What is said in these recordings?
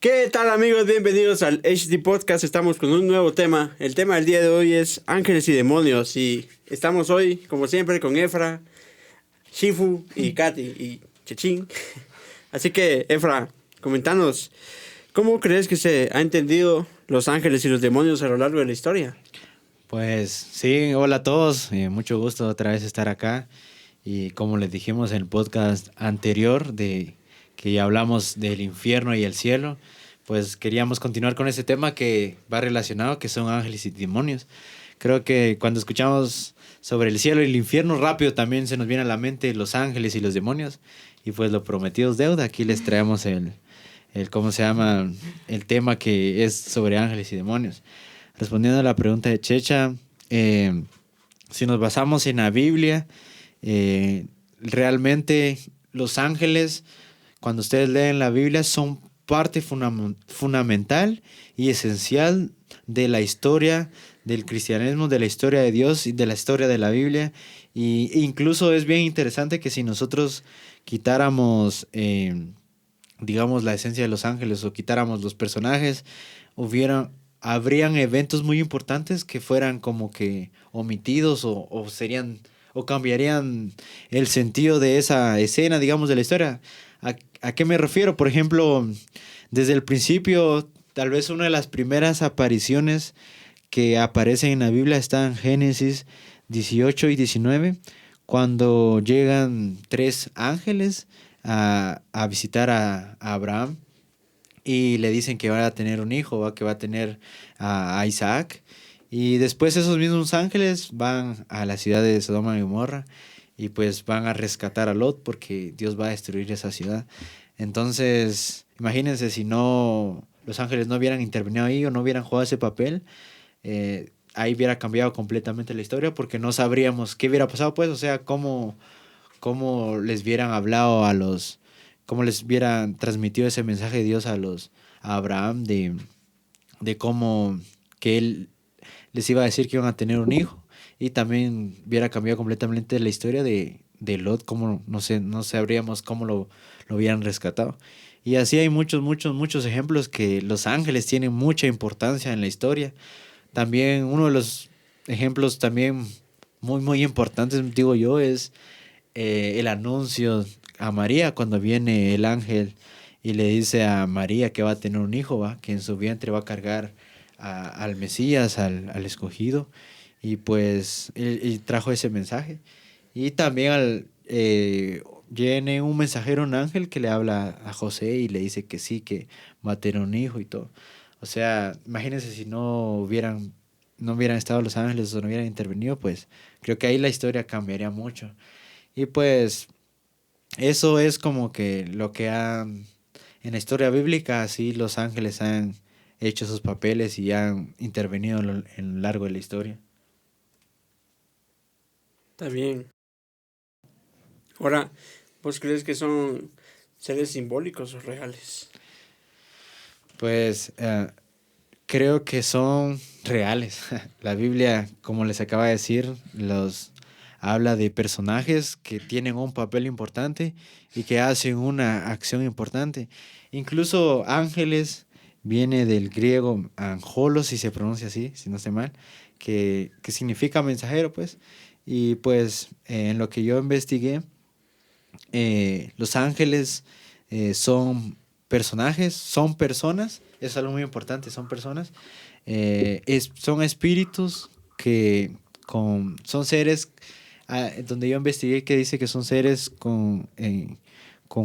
¿Qué tal, amigos? Bienvenidos al HD Podcast. Estamos con un nuevo tema. El tema del día de hoy es ángeles y demonios. Y estamos hoy, como siempre, con Efra, Shifu y Katy y Chechín. Así que, Efra, comentanos, ¿cómo crees que se ha entendido los ángeles y los demonios a lo largo de la historia? Pues sí, hola a todos, mucho gusto otra vez estar acá y como les dijimos en el podcast anterior de que ya hablamos del infierno y el cielo, pues queríamos continuar con ese tema que va relacionado, que son ángeles y demonios. Creo que cuando escuchamos sobre el cielo y el infierno, rápido también se nos viene a la mente los ángeles y los demonios y pues lo prometido es deuda. Aquí les traemos ¿cómo se llama? El tema que es sobre ángeles y demonios. Respondiendo a la pregunta de Checha, si nos basamos en la Biblia, realmente los ángeles, cuando ustedes leen la Biblia, son parte fundamental y esencial de la historia del cristianismo, de la historia de Dios y de la historia de la Biblia. E incluso es bien interesante que si nosotros quitáramos, digamos, la esencia de los ángeles o quitáramos los personajes, habrían eventos muy importantes que fueran como que omitidos o serían o cambiarían el sentido de esa escena, digamos, de la historia. ¿A qué me refiero? Por ejemplo, desde el principio, tal vez una de las primeras apariciones que aparecen en la Biblia está en Génesis 18 y 19, cuando llegan tres ángeles a visitar a Abraham y le dicen que va a tener un hijo, que va a tener a Isaac. Y después esos mismos ángeles van a la ciudad de Sodoma y Gomorra y pues van a rescatar a Lot porque Dios va a destruir esa ciudad. Entonces, imagínense si no los ángeles no hubieran intervenido ahí o no hubieran jugado ese papel, ahí hubiera cambiado completamente la historia porque no sabríamos qué hubiera pasado, pues, o sea, cómo les hubieran hablado cómo les hubieran transmitido ese mensaje de Dios a Abraham de cómo que él les iba a decir que iban a tener un hijo, y también hubiera cambiado completamente la historia de Lot, como no sabríamos cómo lo hubieran rescatado. Y así hay muchos ejemplos que los ángeles tienen mucha importancia en la historia. También uno de los ejemplos también muy importantes, digo yo, es el anuncio a María cuando viene el ángel y le dice a María que va a tener un hijo, que en su vientre va a cargar al Mesías, al escogido, y pues él trajo ese mensaje. Y también viene un mensajero, un ángel que le habla a José y le dice que sí, que va a tener un hijo y todo. O sea, imagínense si no hubieran estado los ángeles o no hubieran intervenido, pues creo que ahí la historia cambiaría mucho. Y pues eso es como que en la historia bíblica, así los ángeles han hecho sus papeles y han intervenido en lo largo de la historia. Está bien. Ahora, ¿vos crees que son seres simbólicos o reales? Pues creo que son reales. La Biblia, como les acaba de decir, los habla de personajes que tienen un papel importante y que hacen una acción importante. Incluso ángeles viene del griego angelos, si se pronuncia así, si no estoy mal, que significa mensajero, pues. Y pues en lo que yo investigué, los ángeles son personajes, son personas, es algo muy importante, son personas, son espíritus son seres, donde yo investigué que dice que son seres con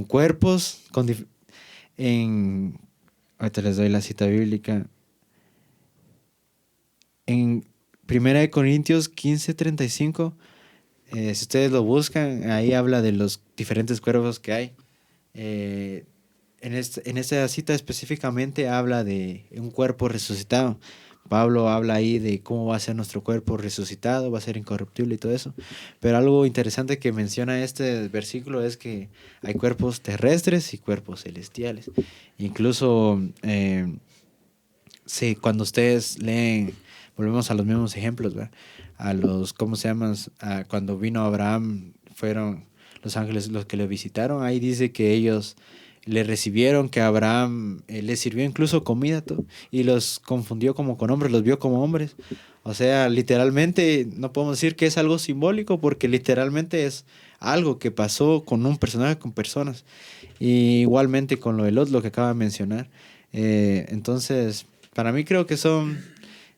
cuerpos, ahorita les doy la cita bíblica, en 1 Corintios 15:35, si ustedes lo buscan, ahí habla de los diferentes cuerpos que hay. En esta cita específicamente habla de un cuerpo resucitado. Pablo habla ahí de cómo va a ser nuestro cuerpo resucitado, va a ser incorruptible y todo eso. Pero algo interesante que menciona este versículo es que hay cuerpos terrestres y cuerpos celestiales. Incluso sí, cuando ustedes leen, volvemos a los mismos ejemplos, ¿verdad? ¿Cómo se llaman? Cuando vino Abraham, fueron los ángeles los que lo visitaron. Ahí dice que ellos le recibieron, que Abraham les sirvió incluso comida todo, y los confundió como con hombres, los vio como hombres. O sea, literalmente no podemos decir que es algo simbólico porque literalmente es algo que pasó con un personaje, con personas. Y igualmente con lo de Lot, lo que acaba de mencionar. Entonces, para mí creo que son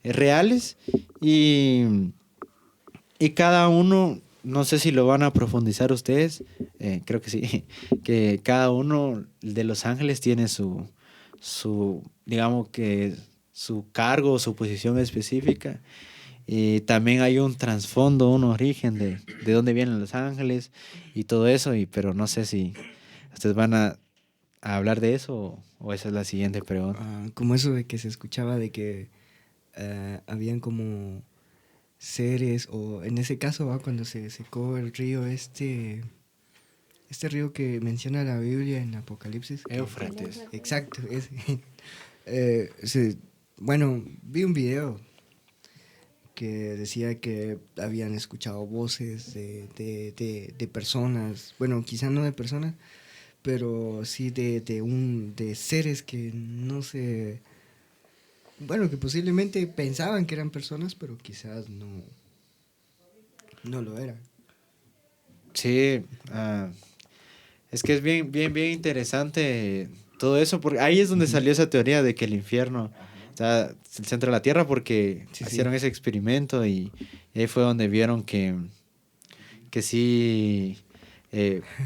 reales y, y cada uno, no sé si lo van a profundizar ustedes, creo que sí, que cada uno de los ángeles tiene digamos que su cargo, su posición específica. Y también hay un trasfondo, un origen de dónde vienen los ángeles y todo eso, pero no sé si ustedes van a hablar de eso o esa es la siguiente pregunta. Como eso de que se escuchaba de que habían como seres, o en ese caso, cuando se secó el río, este río que menciona la Biblia en Apocalipsis. Éufrates. Exacto, ese. Bueno, vi un video que decía que habían escuchado voces de personas, bueno, quizá no de personas, pero sí de seres que no se... Bueno, que posiblemente pensaban que eran personas, pero quizás no lo eran. Sí, es que es bien interesante todo eso, porque ahí es donde salió esa teoría de que el infierno está el centro de la tierra, porque hicieron ese experimento y ahí fue donde vieron que sí,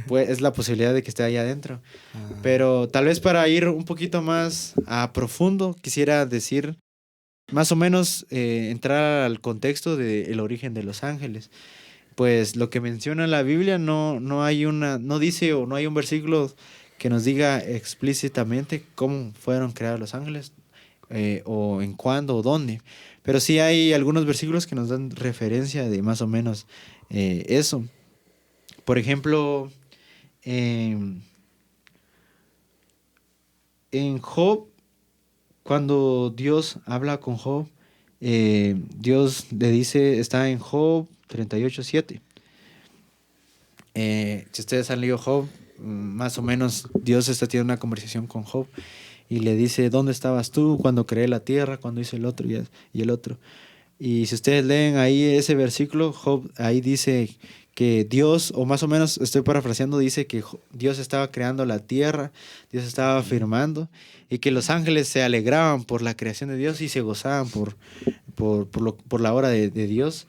pues es la posibilidad de que esté ahí adentro. Pero tal vez para ir un poquito más a profundo, quisiera decir, más o menos entrar al contexto del origen de los ángeles. Pues lo que menciona la Biblia no dice o no hay un versículo que nos diga explícitamente cómo fueron creados los ángeles, o en cuándo o dónde. Pero sí hay algunos versículos que nos dan referencia de más o menos eso. Por ejemplo, en Job, cuando Dios habla con Job, Dios le dice, está en Job 38:7. Si ustedes han leído Job, más o menos Dios está teniendo una conversación con Job y le dice, ¿dónde estabas tú cuando creé la tierra, cuando hice el otro y el otro? Y si ustedes leen ahí ese versículo, Job ahí dice que Dios, o más o menos estoy parafraseando, dice que Dios estaba creando la tierra, Dios estaba afirmando, y que los ángeles se alegraban por la creación de Dios y se gozaban por la obra de Dios.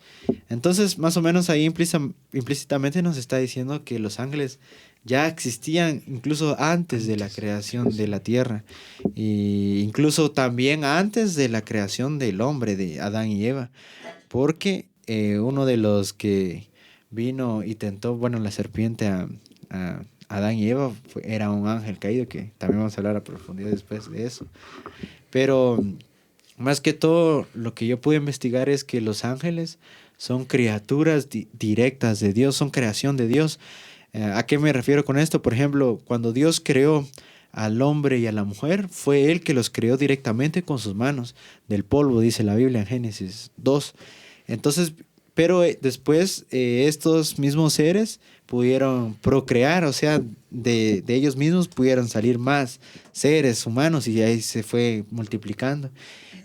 Entonces, más o menos ahí implícitamente nos está diciendo que los ángeles ya existían incluso antes de la creación de la tierra, e incluso también antes de la creación del hombre, de Adán y Eva, porque uno de los que vino y tentó, bueno, la serpiente a Adán y Eva era un ángel caído, que también vamos a hablar a profundidad después de eso. Pero más que todo, lo que yo pude investigar es que los ángeles son criaturas directas de Dios, son creación de Dios. ¿A qué me refiero con esto? Por ejemplo, cuando Dios creó al hombre y a la mujer, fue Él que los creó directamente con sus manos, del polvo, dice la Biblia en Génesis 2. Entonces, pero después estos mismos seres pudieron procrear, o sea, de ellos mismos pudieron salir más seres humanos y ahí se fue multiplicando.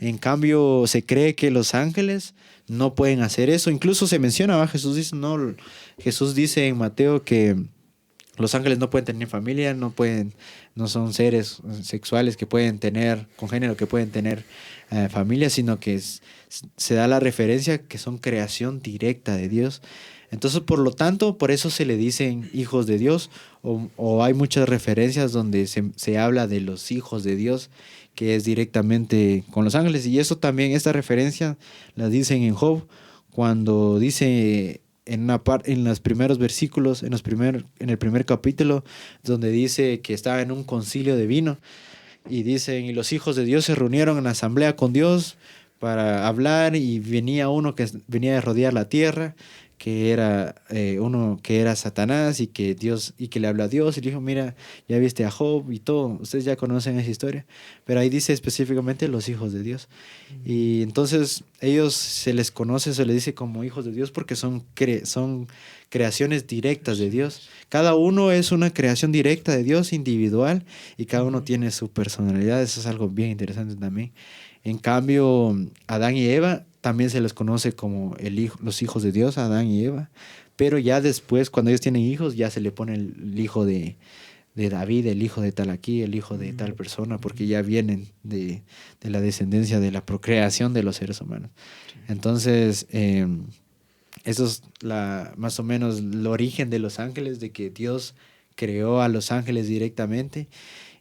En cambio, se cree que los ángeles no pueden hacer eso. Incluso se menciona, Jesús dice en Mateo que los ángeles no pueden tener familia, no son seres sexuales que pueden tener, con género que pueden tener familia, sino que se da la referencia que son creación directa de Dios. Entonces, por lo tanto, por eso se le dicen hijos de Dios, o hay muchas referencias donde se habla de los hijos de Dios, que es directamente con los ángeles. Y eso también, esta referencia la dicen en Job, cuando dice en los primeros versículos, en el primer capítulo, donde dice que estaba en un concilio de vino, y dicen, y los hijos de Dios se reunieron en asamblea con Dios para hablar, y venía uno que venía de rodear la tierra, que era uno que era Satanás, y que le habló a Dios y le dijo, mira, ya viste a Job y todo, ustedes ya conocen esa historia, pero ahí dice específicamente los hijos de Dios. Y entonces ellos se les dice como hijos de Dios porque son creaciones directas de Dios. Cada uno es una creación directa de Dios, individual, y cada uno tiene su personalidad. Eso es algo bien interesante también. En cambio, Adán y Eva también se les conoce como los hijos de Dios, Adán y Eva. Pero ya después, cuando ellos tienen hijos, ya se le pone el hijo de David, el hijo de tal aquí, el hijo de tal persona, porque ya vienen de la descendencia de la procreación de los seres humanos. Entonces, eso es más o menos el origen de los ángeles, de que Dios creó a los ángeles directamente.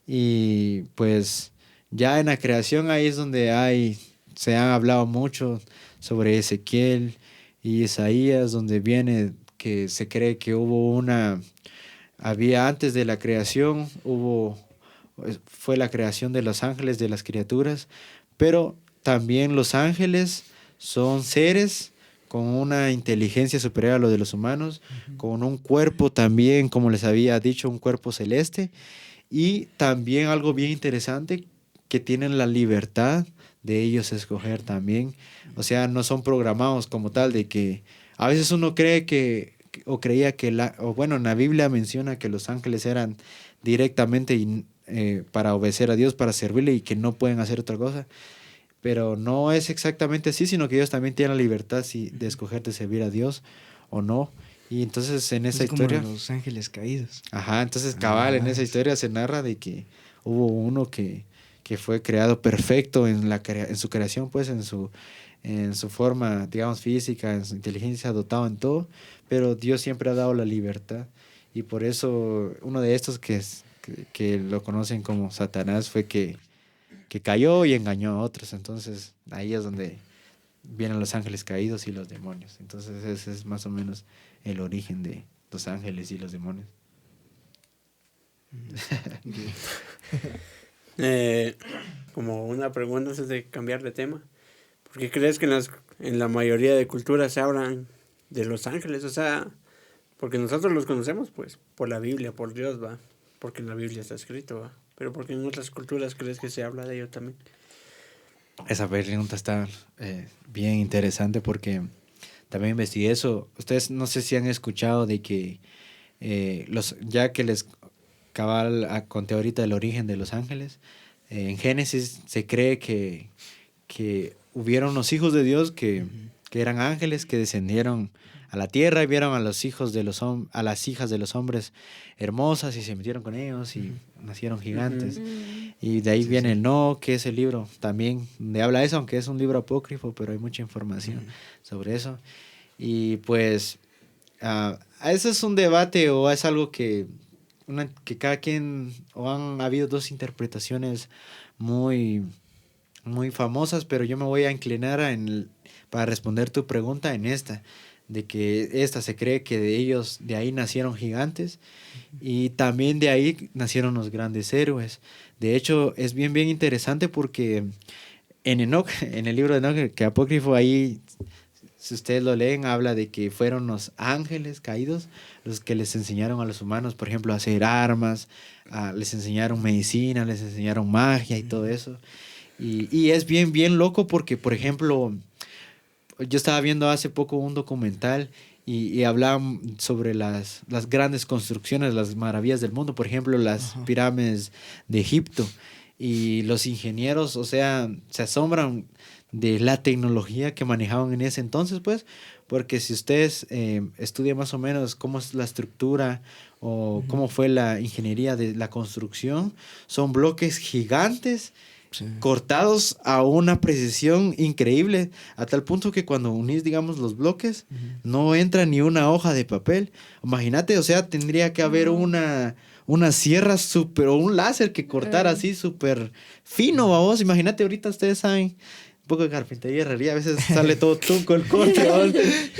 Y pues ya en la creación ahí es donde se han hablado mucho sobre Ezequiel y Isaías, donde viene que se cree que había antes de la creación, fue la creación de los ángeles, de las criaturas, pero también los ángeles son seres con una inteligencia superior a lo de los humanos, con un cuerpo también, como les había dicho, un cuerpo celeste, y también algo bien interesante, que tienen la libertad de ellos escoger también. O sea, no son programados como tal, de que a veces uno cree creía que en la Biblia menciona que los ángeles eran directamente para obedecer a Dios, para servirle, y que no pueden hacer otra cosa. Pero no es exactamente así, sino que ellos también tienen la libertad de escoger de servir a Dios o no. Y entonces en esa historia... como los ángeles caídos. Ajá, entonces cabal, en esa historia se narra de que hubo uno que fue creado perfecto en su creación, pues en su forma, digamos, física, en su inteligencia, dotado en todo, pero Dios siempre ha dado la libertad. Y por eso uno de estos que lo conocen como Satanás fue que cayó y engañó a otros. Entonces ahí es donde vienen los ángeles caídos y los demonios. Entonces ese es más o menos el origen de los ángeles y los demonios. Como una pregunta antes de cambiar de tema. ¿Por qué crees que en la mayoría de culturas se hablan de los ángeles? O sea, porque nosotros los conocemos, pues, por la Biblia, por Dios, ¿va? Porque en la Biblia está escrito, ¿va? Pero porque en otras culturas crees que se habla de ello también. Esa pregunta está bien interesante, porque también investigué eso. Ustedes no sé si han escuchado de que ya que les conté ahorita el origen de los ángeles, en Génesis se cree que hubieron los hijos de Dios que eran ángeles, que descendieron a la tierra y vieron a las hijas de los hombres hermosas y se metieron con ellos y nacieron gigantes. Y de ahí viene el No, que es el libro también donde habla eso, aunque es un libro apócrifo, pero hay mucha información sobre eso. Y pues eso es un debate, o es algo que cada quien, o han habido dos interpretaciones muy, muy famosas, pero yo me voy a inclinar para responder tu pregunta en esta, de que se cree que de ahí nacieron gigantes, y también de ahí nacieron los grandes héroes. De hecho, es bien, bien interesante, porque en Enoch, en el libro de Enoch, que apócrifo, ahí, si ustedes lo leen, habla de que fueron los ángeles caídos los que les enseñaron a los humanos, por ejemplo, a hacer armas, les enseñaron medicina, les enseñaron magia y todo eso. Y es bien, bien loco, porque, por ejemplo, yo estaba viendo hace poco un documental y hablaban sobre las grandes construcciones, las maravillas del mundo, por ejemplo, las pirámides de Egipto. Y los ingenieros, o sea, se asombran de la tecnología que manejaban en ese entonces, pues, porque si ustedes estudian más o menos cómo es la estructura o cómo fue la ingeniería de la construcción, son bloques gigantes, cortados a una precisión increíble, a tal punto que cuando unís, digamos, los bloques, no entra ni una hoja de papel. Imagínate, o sea, tendría que haber una sierra o un láser que cortara así súper fino, vamos. Imagínate, ahorita ustedes saben un poco de carpintería, herrería, a veces sale todo tunco el corte, ¿vamos?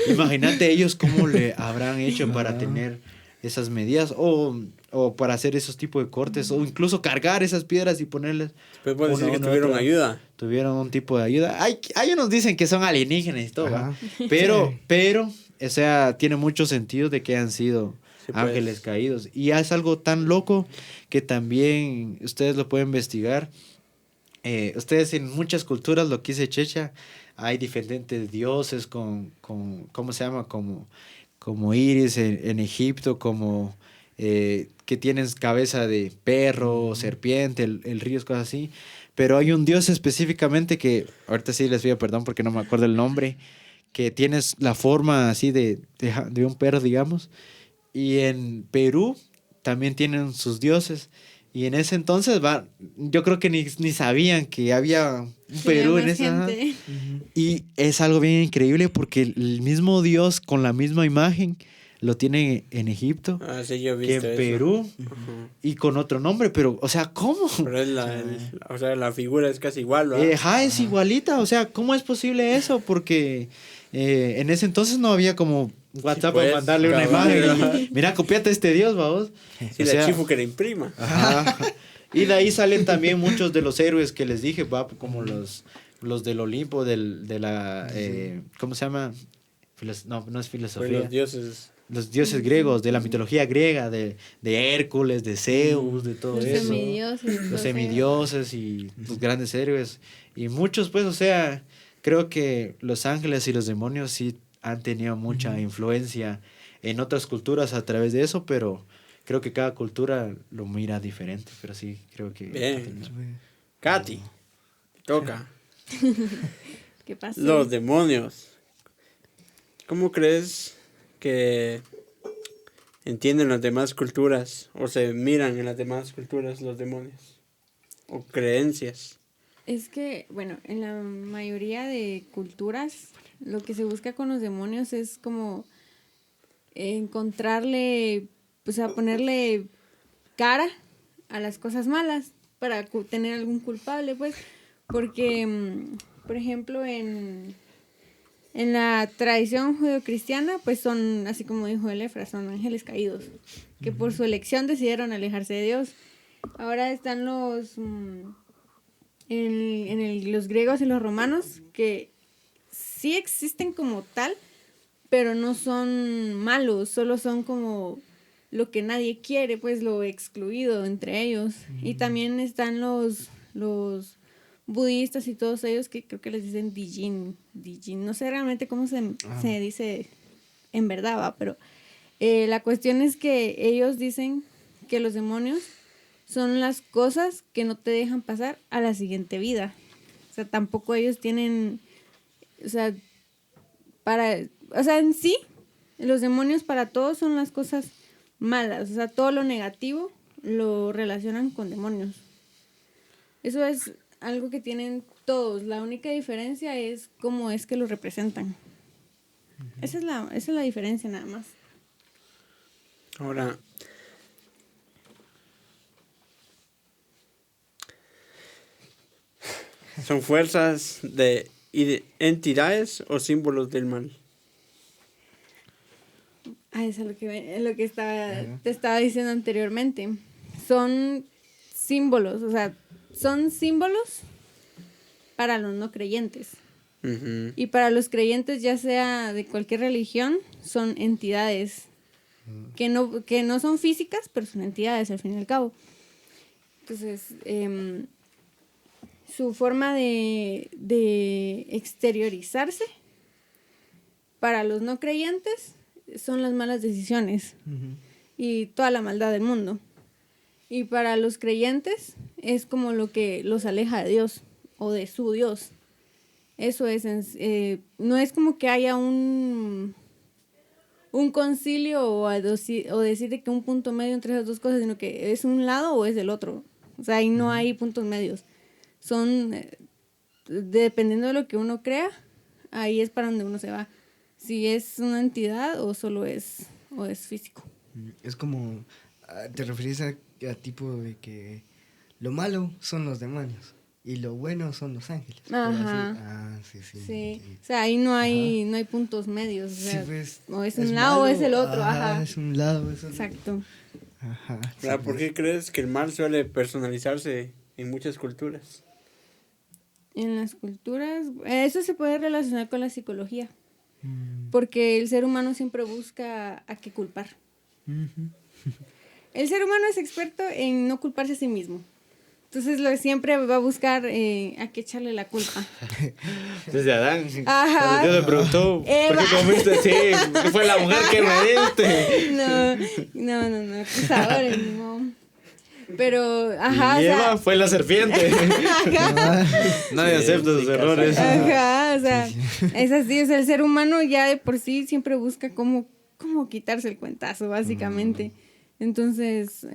Imagínate ellos cómo le habrán hecho para tener esas medidas, o para hacer esos tipos de cortes, o incluso cargar esas piedras y ponerles. Pues puedo decir que tuvieron ayuda. Tuvieron un tipo de ayuda. Hay unos dicen que son alienígenas y todo, ¿va? Pero, o sea, tiene mucho sentido de que han sido ángeles caídos. Y es algo tan loco que también ustedes lo pueden investigar. Ustedes en muchas culturas, lo que dice Checha, hay diferentes dioses con ¿cómo se llama? Como como Iris en Egipto, como que tienen cabeza de perro, serpiente, el río, cosas así. Pero hay un dios específicamente que, ahorita sí les pido perdón porque no me acuerdo el nombre, que tiene la forma así de un perro, digamos. Y en Perú también tienen sus dioses. Y en ese entonces, yo creo que ni sabían que había un Perú en esa. gente. Y es algo bien increíble porque el mismo Dios con la misma imagen lo tiene en Egipto, Ah, sí, yo he que visto en eso. Perú Ajá. y con otro nombre. Pero, o sea, ¿cómo? Pero es o sea, la figura es casi igual, ¿verdad? Ajá, es igualita. O sea, ¿cómo es posible eso? Porque en ese entonces no había como WhatsApp pues, para mandarle una cabal, imagen. ajá. Mira, copiate este Dios, vamos. Sí, O la sea, chifu que la imprima. ajá. Y de ahí salen también muchos de los héroes que les dije, va, como los del Olimpo, de la... ¿cómo se llama? No es Pues filosofía. los dioses. Los dioses griegos, de la mitología griega, de Hércules, de Zeus, de todo Los eso. semidioses. Los semidioses y los grandes héroes. Y muchos, pues, o sea, creo que los ángeles y los demonios sí han tenido mucha influencia en otras culturas a través de eso, pero creo que cada cultura lo mira diferente. Pero sí, creo que... Bien. Katy, toca. ¿Qué pasó? Los demonios. ¿Cómo crees que entienden las demás culturas o se miran en las demás culturas los demonios? O creencias. Es que, bueno, en la mayoría de culturas, lo que se busca con los demonios es como encontrarle, o sea, ponerle cara a las cosas malas para tener algún culpable, pues, porque, por ejemplo, en la tradición judeocristiana, pues son, así como dijo el Efra, son ángeles caídos, que por su elección decidieron alejarse de Dios. Ahora están los los griegos y los romanos, que sí existen como tal, pero no son malos, solo son como lo que nadie quiere, pues lo excluido entre ellos. Y también están los budistas y todos ellos que creo que les dicen Dijin, no sé realmente cómo se dice en verdad, ¿va? Pero la cuestión es que ellos dicen que los demonios son las cosas que no te dejan pasar a la siguiente vida. O sea, tampoco ellos tienen, o sea, en sí, los demonios para todos son las cosas malas, o sea, todo lo negativo lo relacionan con demonios. Eso es algo que tienen todos, la única diferencia es cómo es que lo representan. Esa es la diferencia nada más. Ahora, ¿son fuerzas de entidades o símbolos del mal? Eso es lo que te estaba diciendo anteriormente. Son símbolos, o sea, son símbolos para los no creyentes. Uh-huh. Y para los creyentes, ya sea de cualquier religión, son entidades que no son físicas, pero son entidades al fin y al cabo. Entonces, su forma de exteriorizarse para los no creyentes son las malas decisiones y toda la maldad del mundo. Y para los creyentes es como lo que los aleja de Dios o de su Dios. Eso es, no es como que haya un concilio o decir de que un punto medio entre esas dos cosas, sino que es un lado o es el otro. O sea, ahí no hay puntos medios. Son, dependiendo de lo que uno crea, ahí es para donde uno se va. Si es una entidad o solo es físico. Es como, te refieres a tipo de que lo malo son los demonios y lo bueno son los ángeles. Ajá. Sí. Sí. O sea, ahí no hay puntos medios. O sea, Sí, pues, o es un lado o es el otro. Ajá. Es un lado, es otro. Exacto. Ajá. ¿Verdad? ¿Por qué crees que el mal suele personalizarse en muchas culturas? En las culturas, eso se puede relacionar con la psicología. Porque el ser humano siempre busca a qué culpar. El ser humano es experto en no culparse a sí mismo. Entonces siempre va a buscar a qué echarle la culpa. Desde Adán. Ajá. Cuando Dios le preguntó, Eva. ¿por qué comiste así? Fue la mujer que me diste. No, acusadores, no. Pero, ajá, Y o Eva sea, fue la serpiente. ajá, Nadie acepta sus errores. ajá, o sea, es así, o sea, el ser humano ya de por sí siempre busca cómo quitarse el cuentazo, básicamente. Entonces,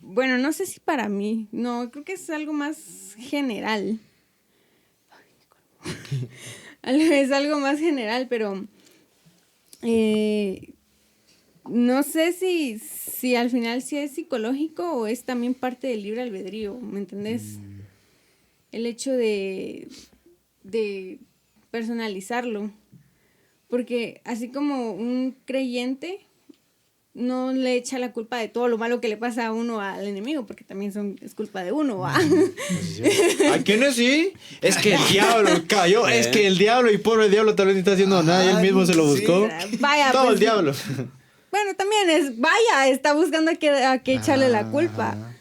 bueno, no sé si para mí, no, creo que es algo más general. Es algo más general, pero no sé si al final sí es psicológico o es también parte del libre albedrío, ¿me entendés? El hecho de personalizarlo. Porque así como un creyente no le echa la culpa de todo lo malo que le pasa a uno al enemigo, porque también es culpa de uno, ¿va? ¿A quiénes sí? Es que el diablo cayó. Es que el diablo, y pobre diablo, tal vez ni está haciendo nada. Y él mismo se lo buscó. Vaya, Todo pues, el diablo. Bueno, también está buscando a qué echarle la culpa.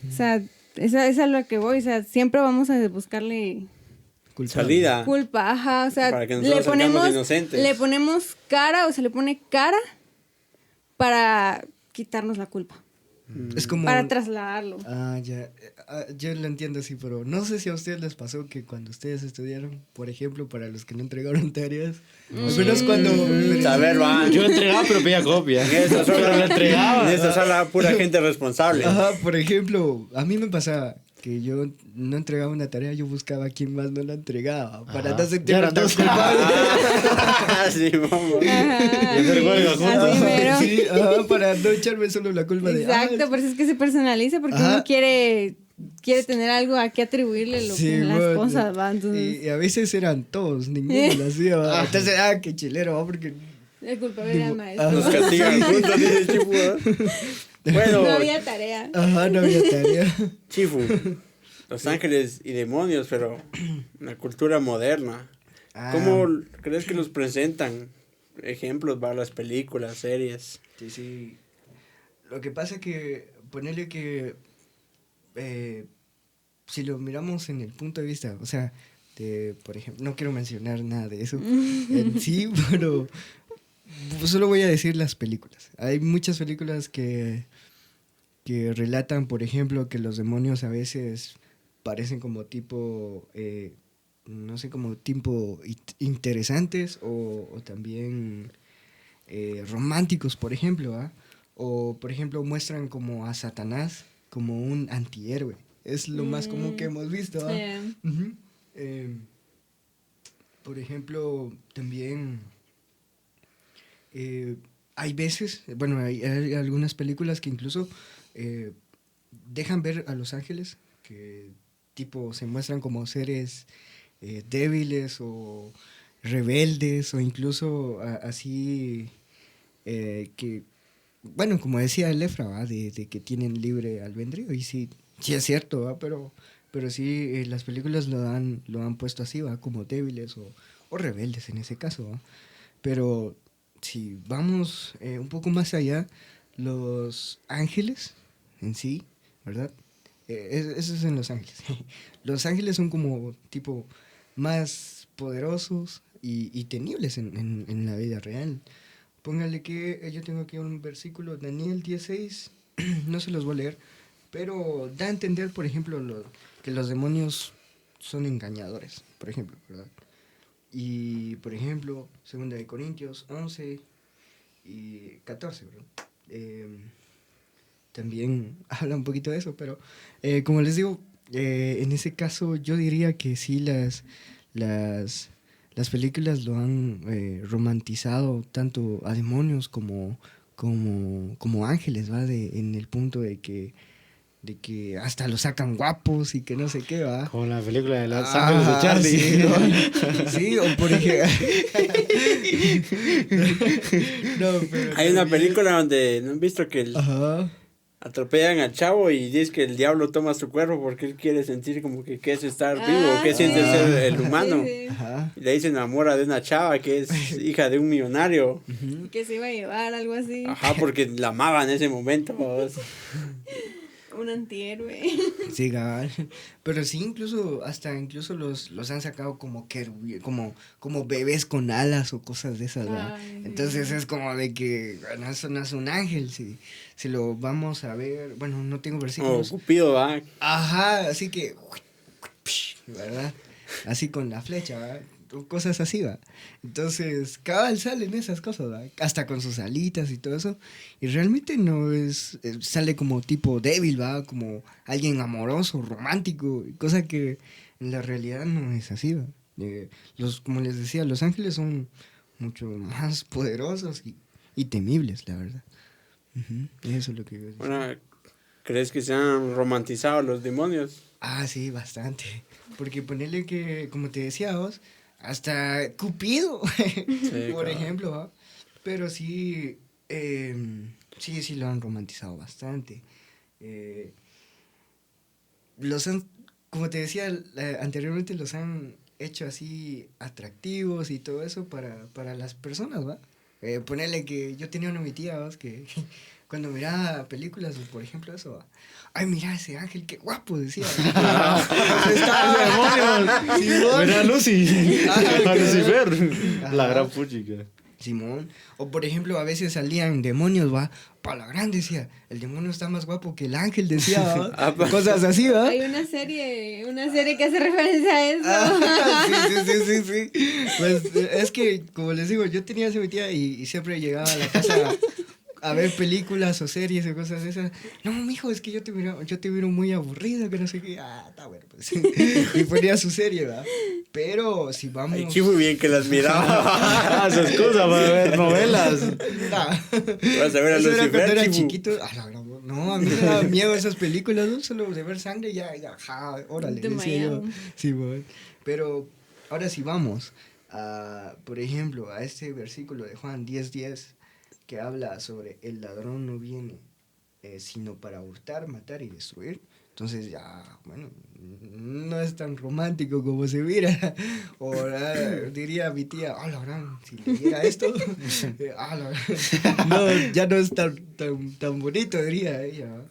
O sea, esa es a lo que voy. O sea, siempre vamos a buscarle Salida. culpa, ajá. O sea, Para que nosotros salgamos inocentes. le ponemos cara o se le pone cara para quitarnos la culpa. Es como... Para trasladarlo. Ya. Yo lo entiendo así, pero no sé si a ustedes les pasó que cuando ustedes estudiaron, por ejemplo, para los que no entregaron tareas, al menos cuando... A ver, va. Yo entregaba, pero pedía copia. En esta Pero sala, le entregaba. en esta sala pura gente responsable. Ajá, por ejemplo, a mí me pasaba que yo no entregaba una tarea, yo buscaba a quien más no la entregaba, para no sentirme Ya tan eran dos. culpable. Sí, vamos. Ajá, Y hacer sí, huelga juntos. así mero. Sí, para no echarme solo la culpa de... Exacto, por eso es que se personaliza, porque Ajá. uno quiere tener algo a qué atribuirle las bueno, cosas, ¿va? Entonces, y a veces eran todos, ninguno lo hacía, ¿va? Entonces, qué chilero, ¿va? Porque... el culpable era el maestro. Nos castigan juntos, dice el Chifu. Bueno, No había tarea. Ajá, no había tarea. Chifu, los ángeles y demonios, pero la cultura moderna. ¿Cómo crees que los presentan? Ejemplos, va, las películas, series. Sí. Lo que pasa que, ponerle que, si lo miramos en el punto de vista, o sea, por ejemplo, no quiero mencionar nada de eso en sí, pero solo voy a decir las películas. Hay muchas películas que relatan, por ejemplo, que los demonios a veces parecen como tipo, no sé, como tipo interesantes o también románticos, por ejemplo, ¿ah? O, por ejemplo, muestran como a Satanás como un antihéroe. Es lo más común que hemos visto, ¿ah? Sí. Ujú. Por ejemplo, también hay veces, bueno, hay algunas películas que incluso dejan ver a los ángeles que tipo se muestran como seres débiles o rebeldes o incluso así que, bueno, como decía el Efra, ¿va? De que tienen libre albedrío, y sí es cierto, ¿va? Pero sí las películas lo han puesto así, ¿va? Como débiles o rebeldes en ese caso, ¿va? Pero si vamos un poco más allá, los ángeles en sí, ¿verdad? Eso es en Los Ángeles. Los ángeles son como tipo más poderosos y temibles en la vida real. Póngale que yo tengo aquí un versículo, Daniel 10:6, no se los voy a leer, pero da a entender, por ejemplo, que los demonios son engañadores, por ejemplo, ¿verdad? Y, por ejemplo, 2 de Corintios 11 y 14, ¿verdad? También habla un poquito de eso, pero como les digo, en ese caso yo diría que sí las películas lo han romantizado tanto a demonios como ángeles, ¿va? En el punto de que hasta los sacan guapos y que no sé qué, ¿va? Como la película de Los Ángeles de Charlie. Sí, sí, o por ejemplo... No, pero Hay una película donde, ¿no han visto que Ajá. atropellan al chavo y dice que el diablo toma su cuerpo porque él quiere sentir como que qué es estar vivo, qué siente sí. ser el humano? Sí, sí. Ajá. Y le dicen enamora de una chava que es hija de un millonario. Que se iba a llevar, algo así. Ajá, porque la amaba en ese momento. ¿Vos? Un antihéroe. Sí, cabal. Pero sí, incluso los han sacado como como bebés con alas o cosas de esas, ¿verdad? Ay, Entonces sí. es como de que bueno, eso no es un ángel, si lo vamos a ver, bueno, no tengo O versículos. Cupido, ¿va? Ajá, así que, ¿verdad? Así con la flecha, ¿verdad? Cosas así, va. Entonces, cabal salen esas cosas, ¿va? Hasta con sus alitas y todo eso. Y realmente no es, sale como tipo débil, va, como alguien amoroso, romántico, cosa que en la realidad no es así, va. Como les decía, los ángeles son mucho más poderosos y temibles, la verdad. Ujú, eso es lo que yo decía. Bueno, ¿crees que se han romantizado los demonios? Ah, sí, bastante. Porque ponerle que, como te decía vos, hasta Cupido, por claro. ejemplo, ¿va? Pero sí, sí lo han romantizado bastante. Eh, los han, como te decía anteriormente, los han hecho así atractivos y todo eso para las personas, ¿va? Ponerle que yo tenía una mi tía, ¿va? Que cuando miraba películas, por ejemplo, eso, ¿va? Ay, mira ese ángel, qué guapo, decía. ¡Demonios! Simón. Mira a Lucy. Ajá, A Lucifer. Ajá. La gran puchica. Simón. O por ejemplo, a veces salían demonios, va. Pa' la gran decía, el demonio está más guapo que el ángel, decía, ¿va? Ah, pa- Cosas así, ¿va? Hay una serie que hace referencia a eso. Ah, sí. Pues es que, como les digo, yo tenía esa mi tía y siempre llegaba a la casa a ver películas o series o cosas de esas. No, mijo, es que yo te miro muy aburrido, que no sé qué. Ah, está bueno, pues. Y ponía su serie, ¿va? Pero si vamos... Ay, Chifu bien que las miraba. Ah, su excusa para ver novelas. Nah. Vas a ver a Eso era cuando Lucifer, era Chifu. chiquito. Ah, la gran- no, a mí me daba miedo esas películas, ¿no? Solo de ver sangre, ya, órale, De decía yo. Miami. Sí, bueno. Pero ahora sí vamos, por ejemplo, a este versículo de Juan 10:10, que habla sobre el ladrón no viene sino para hurtar, matar y destruir. Entonces ya, bueno, no es tan romántico como se mira. O diría mi tía, ah, la gran, si leyera esto, la gran, no, ya no es tan bonito, diría ella. ¿Va?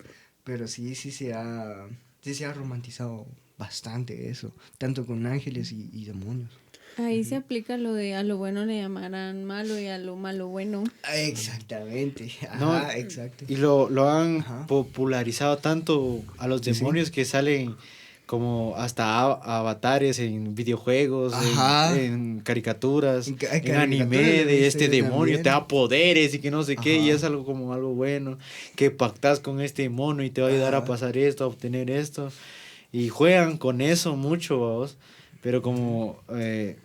Pero sí se ha romantizado bastante eso, tanto con ángeles y demonios. Ahí se aplica lo de a lo bueno le llamarán malo y a lo malo bueno. Exactamente, ajá, No, exacto. Y lo han Ajá. popularizado tanto a los Sí, sí. demonios que salen como hasta avatares en videojuegos, Ajá. en caricaturas, En en caricaturas anime lo he de visto este yo demonio, también. te da poderes y que no sé qué, y Ajá. es algo como algo bueno, que pactas con este mono y te va a ayudar a Ajá. pasar esto, a obtener esto, y juegan con eso mucho, vamos. Pero como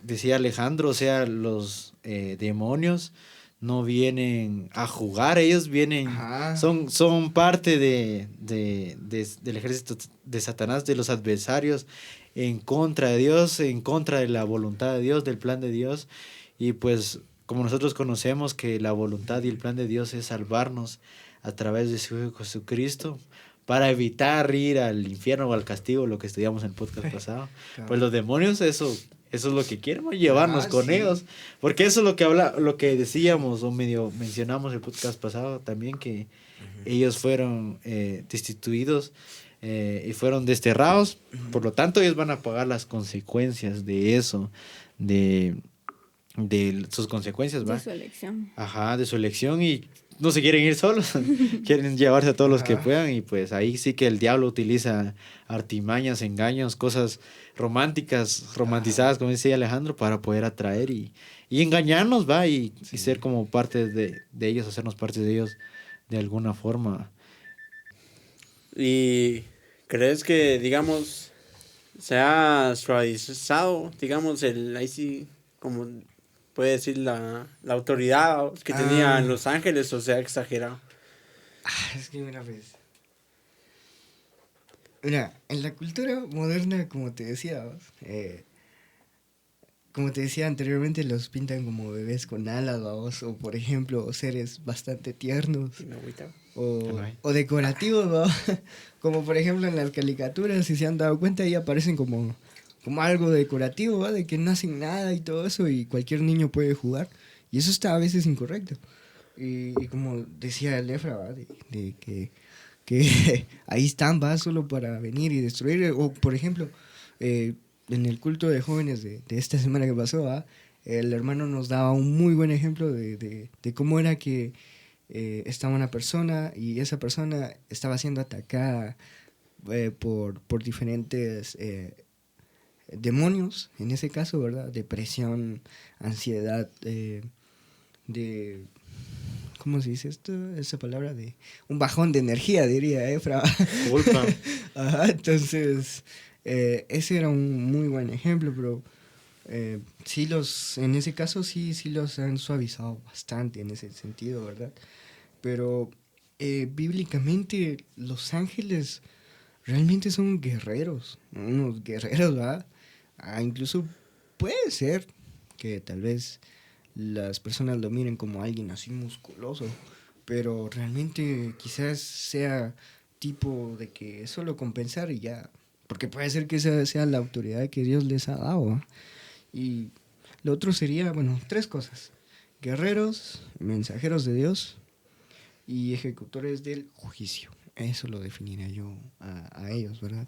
decía Alejandro, o sea, los demonios no vienen a jugar, ellos vienen, Ajá. son parte del ejército de Satanás, de los adversarios en contra de Dios, en contra de la voluntad de Dios, del plan de Dios. Y pues como nosotros conocemos que la voluntad y el plan de Dios es salvarnos a través de su Hijo Jesucristo, para evitar ir al infierno o al castigo, lo que estudiamos en el podcast pasado. Pues los demonios, eso es lo que quieren, ¿no? Llevarnos con sí. ellos. Porque eso es lo que decíamos o medio mencionamos el podcast pasado también, que ellos fueron destituidos y fueron desterrados. Por lo tanto, ellos van a pagar las consecuencias de eso, de sus consecuencias, ¿va? De su elección. Ajá, de su elección, y no se quieren ir solos, quieren llevarse a todos los que Ajá. puedan, y pues ahí sí que el diablo utiliza artimañas, engaños, cosas romantizadas, como decía Alejandro, para poder atraer y engañarnos, va, y ser como parte de ellos, hacernos parte de ellos de alguna forma. ¿Y crees que, digamos, se ha suavizado, digamos, ahí sí, como puede decir la autoridad que tenían Los Ángeles, o se ha exagerado? Es que mira, pues. Mira, en la cultura moderna, como te decía, como te decía anteriormente, los pintan como bebés con alas, ¿vamos? O por ejemplo, seres bastante tiernos Sí, me agüita. o decorativos, ¿va? Como por ejemplo en las caricaturas, si se han dado cuenta, ahí aparecen como algo decorativo, ¿va? De que no hacen nada y todo eso, y cualquier niño puede jugar. Y eso está a veces incorrecto. Y como decía el Efra, ¿va? De que que ahí están, va, solo para venir y destruir. O, por ejemplo, en el culto de jóvenes de esta semana que pasó, ¿va? El hermano nos daba un muy buen ejemplo de cómo era que estaba una persona y esa persona estaba siendo atacada por diferentes demonios, en ese caso, ¿verdad? Depresión, ansiedad, de ¿cómo se dice esto? Esa palabra de un bajón de energía, diría Efra. Culpa. Ajá, entonces, ese era un muy buen ejemplo, pero sí en ese caso sí los han suavizado bastante en ese sentido, ¿verdad? Pero bíblicamente los ángeles realmente son guerreros, unos guerreros, ¿verdad? Incluso puede ser que tal vez las personas lo miren como alguien así musculoso, pero realmente quizás sea tipo de que es solo compensar y ya, porque puede ser que esa sea la autoridad que Dios les ha dado, ¿eh? Y lo otro sería, bueno, 3 cosas: guerreros, mensajeros de Dios y ejecutores del juicio. Eso lo definiría yo a ellos, ¿verdad?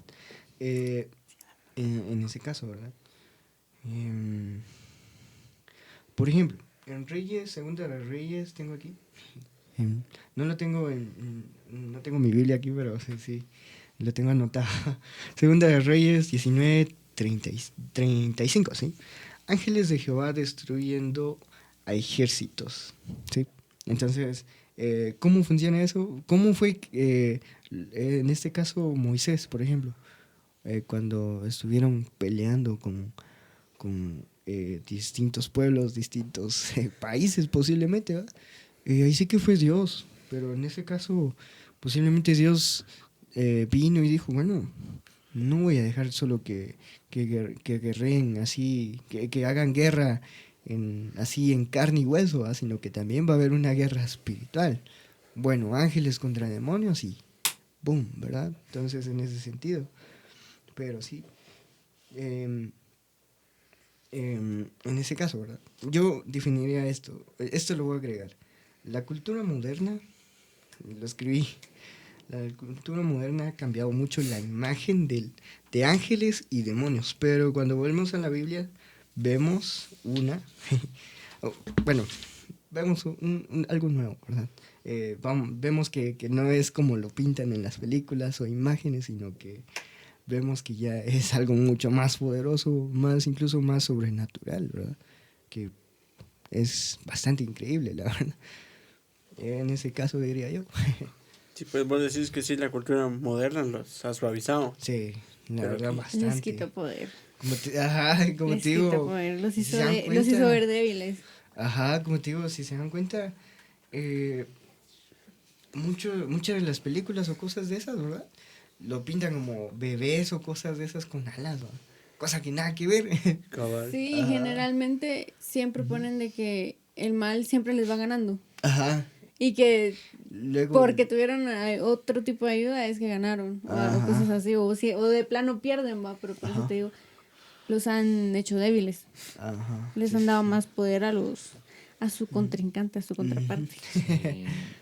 En ese caso, ¿verdad? Por ejemplo, en Reyes, Segunda de Reyes, tengo aquí. No lo tengo no tengo mi Biblia aquí, pero sí, lo tengo anotado. Segunda de Reyes 19:35, ¿sí? Ángeles de Jehová destruyendo a ejércitos, ¿sí? Entonces, ¿cómo funciona eso? ¿Cómo fue, en este caso, Moisés, por ejemplo, cuando estuvieron peleando con distintos pueblos, distintos países posiblemente, ¿verdad? Ahí sí que fue Dios, pero en ese caso posiblemente Dios vino y dijo, bueno, no voy a dejar solo que guerreen así, que hagan guerra así en carne y hueso, ¿verdad? Sino que también va a haber una guerra espiritual. Bueno, ángeles contra demonios y boom, ¿verdad? Entonces en ese sentido, pero sí. En ese caso, ¿verdad? Yo definiría esto lo voy a agregar. La cultura moderna, lo escribí, la cultura moderna ha cambiado mucho la imagen de ángeles y demonios, pero cuando volvemos a la Biblia vemos vemos algo nuevo, ¿verdad? Vemos que no es como lo pintan en las películas o imágenes, sino que vemos que ya es algo mucho más poderoso, incluso más sobrenatural, ¿verdad? Que es bastante increíble, la verdad. En ese caso diría yo. Sí, pues vos decís que sí, la cultura moderna los ha suavizado. Sí, la Pero verdad, aquí bastante. Les quitó poder. Como te Les digo, quitó poder. Los si hizo, se dan los cuenta- hizo ver débiles. Ajá, como te digo, si se dan cuenta, muchas de las películas o cosas de esas, ¿verdad? Lo pintan como bebés o cosas de esas con alas, ¿verdad? Cosa que nada que ver. Cabal. Sí, generalmente siempre ponen de que el mal siempre les va ganando. Ajá. Y que Luego, porque tuvieron otro tipo de ayuda es que ganaron. O Ajá. cosas así. O de plano pierden, va. Pero por eso Ajá. te digo, los han hecho débiles. Ajá. Les han dado más poder a su contrincante, a su contraparte.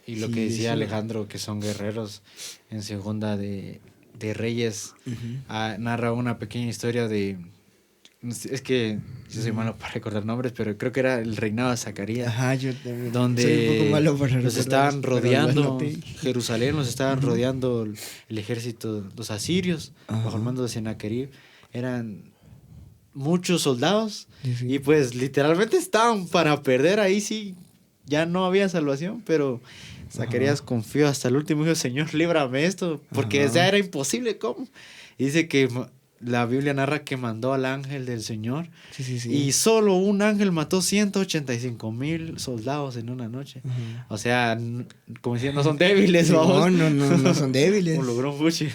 Y lo Sí, que decía eso. Alejandro, que son guerreros, en Segunda de Reyes, Ujú. narra una pequeña historia de... Es que yo soy malo para recordar nombres, pero creo que era el reinado de Zacarías. Ajá, yo también. Donde Soy un poco malo para los recordar, estaban pero lo rodeando, anoté. Jerusalén los estaban rodeando el ejército, los asirios, bajo Ajá. el mando de Sennacherib. Eran muchos soldados Sí, sí. y pues literalmente estaban para perder. Ahí sí, ya no había salvación, pero Zacarías Ajá. confió hasta el último y dijo, Señor, líbrame esto, porque Ajá. ya era imposible, ¿cómo? Y dice que la Biblia narra que mandó al ángel del Señor Sí, sí, sí. y solo un ángel mató 185,000 soldados en una noche. Ajá. O sea, como decían, no son débiles, Sí, vamos. no son débiles. Un logró mucho.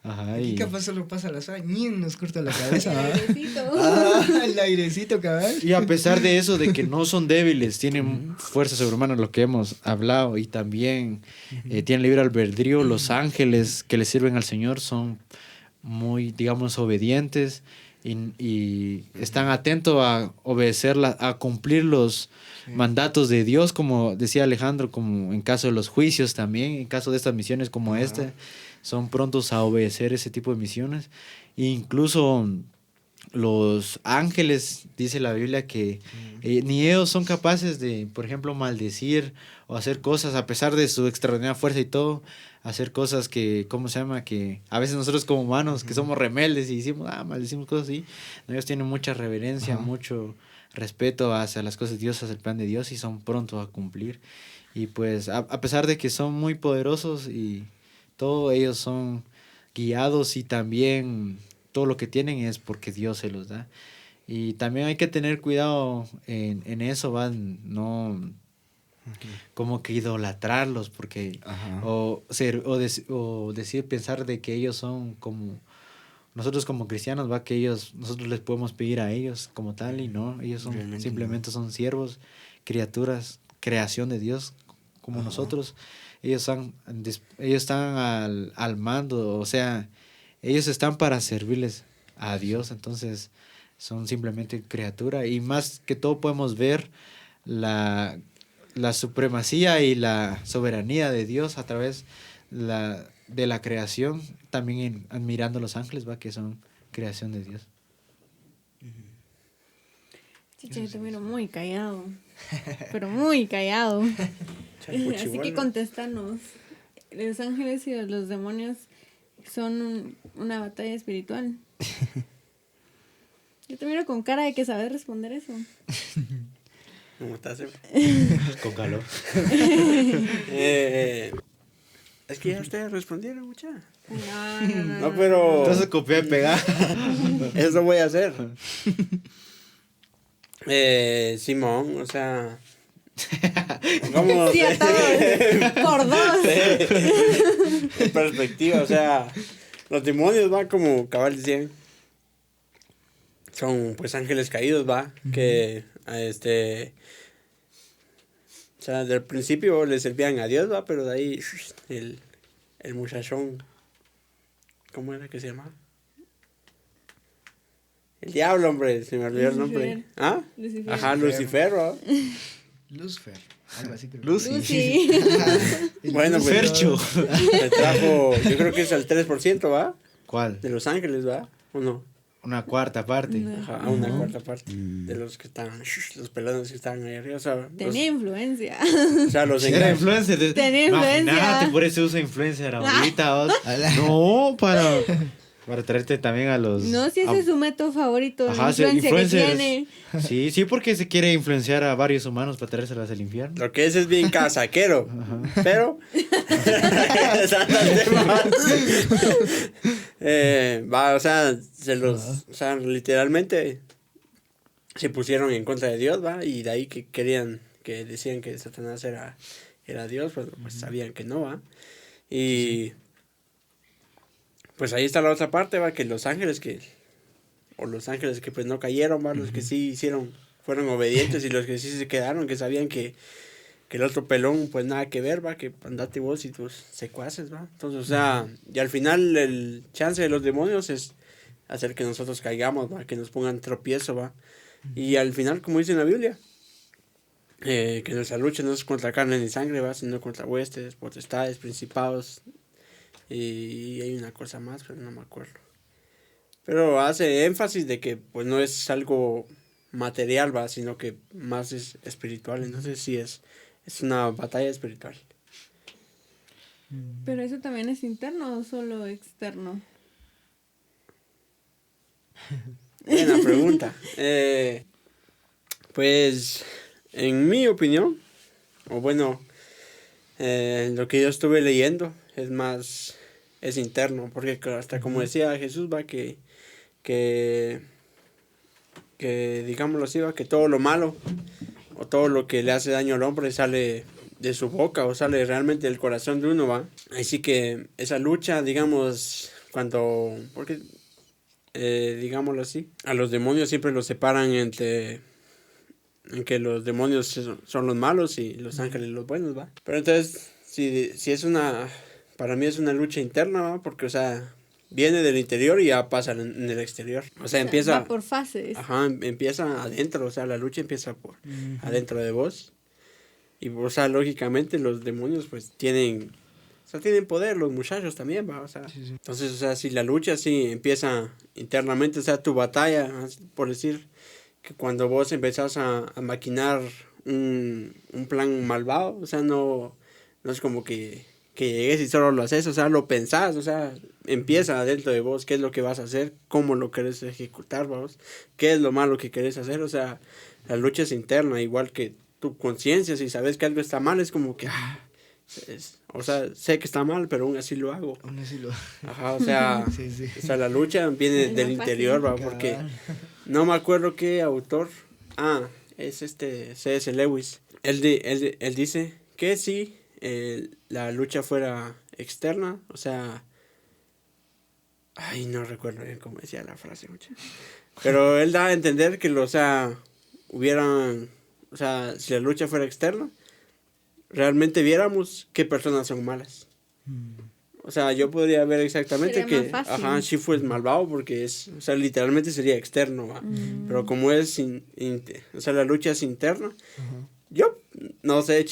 Ajá, Aquí y capaz solo pasa la suave, ni nos corta la cabeza. El ¿va? airecito. El airecito, cabal. y a pesar de eso, de que no son débiles, tienen fuerza sobrehumana, lo que hemos hablado, y también tienen libre albedrío, los ángeles que le sirven al Señor son muy, digamos, obedientes. y están atentos a obedecer, a cumplir los mandatos de Dios, como decía Alejandro, como en caso de los juicios también, en caso de estas misiones como esta, son prontos a obedecer ese tipo de misiones. E incluso los ángeles, dice la Biblia, que ni ellos son capaces de, por ejemplo, maldecir o hacer cosas, a pesar de su extraordinaria fuerza y todo, hacer cosas que, ¿cómo se llama? Que a veces nosotros como humanos, que somos rebeldes y decimos, maldecimos cosas así, ellos tienen mucha reverencia, mucho respeto hacia las cosas de Dios, hacia el plan de Dios, y son prontos a cumplir. Y pues, a pesar de que son muy poderosos y todo, ellos son guiados, y también todo lo que tienen es porque Dios se los da. Y también hay que tener cuidado en eso, ¿va? No como que idolatrarlos, porque o decir, pensar de que ellos son como nosotros como cristianos, va, que nosotros les podemos pedir a ellos como tal, y no, ellos son Realmente simplemente son siervos, criaturas, creación de Dios como nosotros. Ellos están al mando, o sea, ellos están para servirles a Dios, entonces son simplemente criatura, y más que todo podemos ver la supremacía y la soberanía de Dios a través de la creación, también admirando los ángeles, va, que son creación de Dios. Chicha, yo te miro muy callado, pero muy callado. Así que contéstanos. Los ángeles y los demonios son una batalla espiritual. Yo te miro con cara de que sabes responder eso. ¿Cómo estás? Con calor. Es que ya ustedes respondieron, mucha. No. No, pero... Entonces copiar y pegar. Eso voy a hacer. Simón, o sea... ¿Cómo? Sí, a todos. Por dos. En perspectiva, o sea... Los demonios, va, como cabal decían, son pues ángeles caídos, va, que o sea, del principio le servían a Dios, va, pero de ahí el muchachón, ¿cómo era que se llamaba? El diablo, hombre, se me olvidó el nombre. ¿Ah? Lucifer. Ajá, Lucifer, ¿va? Lucifer, algo así creo. Lucy. Bueno, pues Fercho. le trajo, yo creo que es el 3%, ¿va? ¿Cuál? De los ángeles, ¿va? ¿O no? Una cuarta parte. Ajá, una cuarta parte de los que estaban, los pelados que estaban ahí arriba, o sea, Tenía influencia. o sea, los Era influencer. Tenía influencia. Imagínate, por eso usa influencer ahorita. ¿vos? No, para traerte también a los... No, si ese es su método favorito, Ajá, la influencia que influencers. tiene. Sí, porque se quiere influenciar a varios humanos para traérselas al infierno. Lo que es bien casaquero, pero regresando al tema, va, o sea, o sea, literalmente se pusieron en contra de Dios, va, y de ahí que decían que Satanás era Dios, pues sabían que no, va, y pues ahí está la otra parte, va, que los ángeles que pues no cayeron, va, los que sí fueron obedientes, y los que sí se quedaron, que sabían que el otro pelón, pues nada que ver, va, que andate vos y tus secuaces, va. Entonces, o sea, y al final el chance de los demonios es hacer que nosotros caigamos, va, que nos pongan tropiezo, va. Y al final, como dice en la Biblia, que nuestra lucha no es contra carne ni sangre, va, sino contra huestes, potestades, principados, y hay una cosa más, pero no me acuerdo. Pero hace énfasis de que pues no es algo material, va, sino que más es espiritual. Entonces sí es una batalla espiritual. Pero eso también es interno o solo externo. Buena pregunta. Pues en mi opinión, o bueno, lo que yo estuve leyendo es interno, porque hasta como decía Jesús, va, que digámoslo así, va, que todo lo malo o todo lo que le hace daño al hombre sale de su boca o sale realmente del corazón de uno, va. Así que esa lucha, digamos, porque digámoslo así, a los demonios siempre los separan en que los demonios son los malos y los ángeles los buenos, va. Pero entonces, si es para mí es una lucha interna, ¿va? Porque, o sea, viene del interior y ya pasa en el exterior. O sea, empieza... Va por fases. Ajá, empieza adentro, o sea, la lucha empieza por adentro de vos. Y, o sea, lógicamente los demonios pues tienen poder, los muchachos también, va, o sea. Sí, sí. Entonces, o sea, si la lucha sí empieza internamente, o sea, tu batalla, por decir, que cuando vos empezás a maquinar un plan malvado, o sea, no es como que llegues y solo lo haces, o sea, lo pensás, o sea, empieza dentro de vos qué es lo que vas a hacer, cómo lo querés ejecutar, vamos, qué es lo malo que querés hacer, o sea, la lucha es interna, igual que tu conciencia, si sabes que algo está mal, es como que, o sea, sé que está mal, pero aún así lo hago. Aún así lo... Ajá, o sea, Sí, sí. o sea, la lucha viene Es del más interior, fácil. ¿va? Porque no me acuerdo qué autor, es C.S. Lewis, él dice que si la lucha fuera externa, o sea, ay, no recuerdo bien cómo decía la frase, mucha. Pero él da a entender que, o sea, o sea, si la lucha fuera externa, realmente viéramos qué personas son malas. O sea, yo podría ver exactamente Sería que, más fácil. ajá, Shifu es malvado porque o sea, literalmente sería externo, ¿va? Pero como es, o sea, la lucha es interna, yo no sé,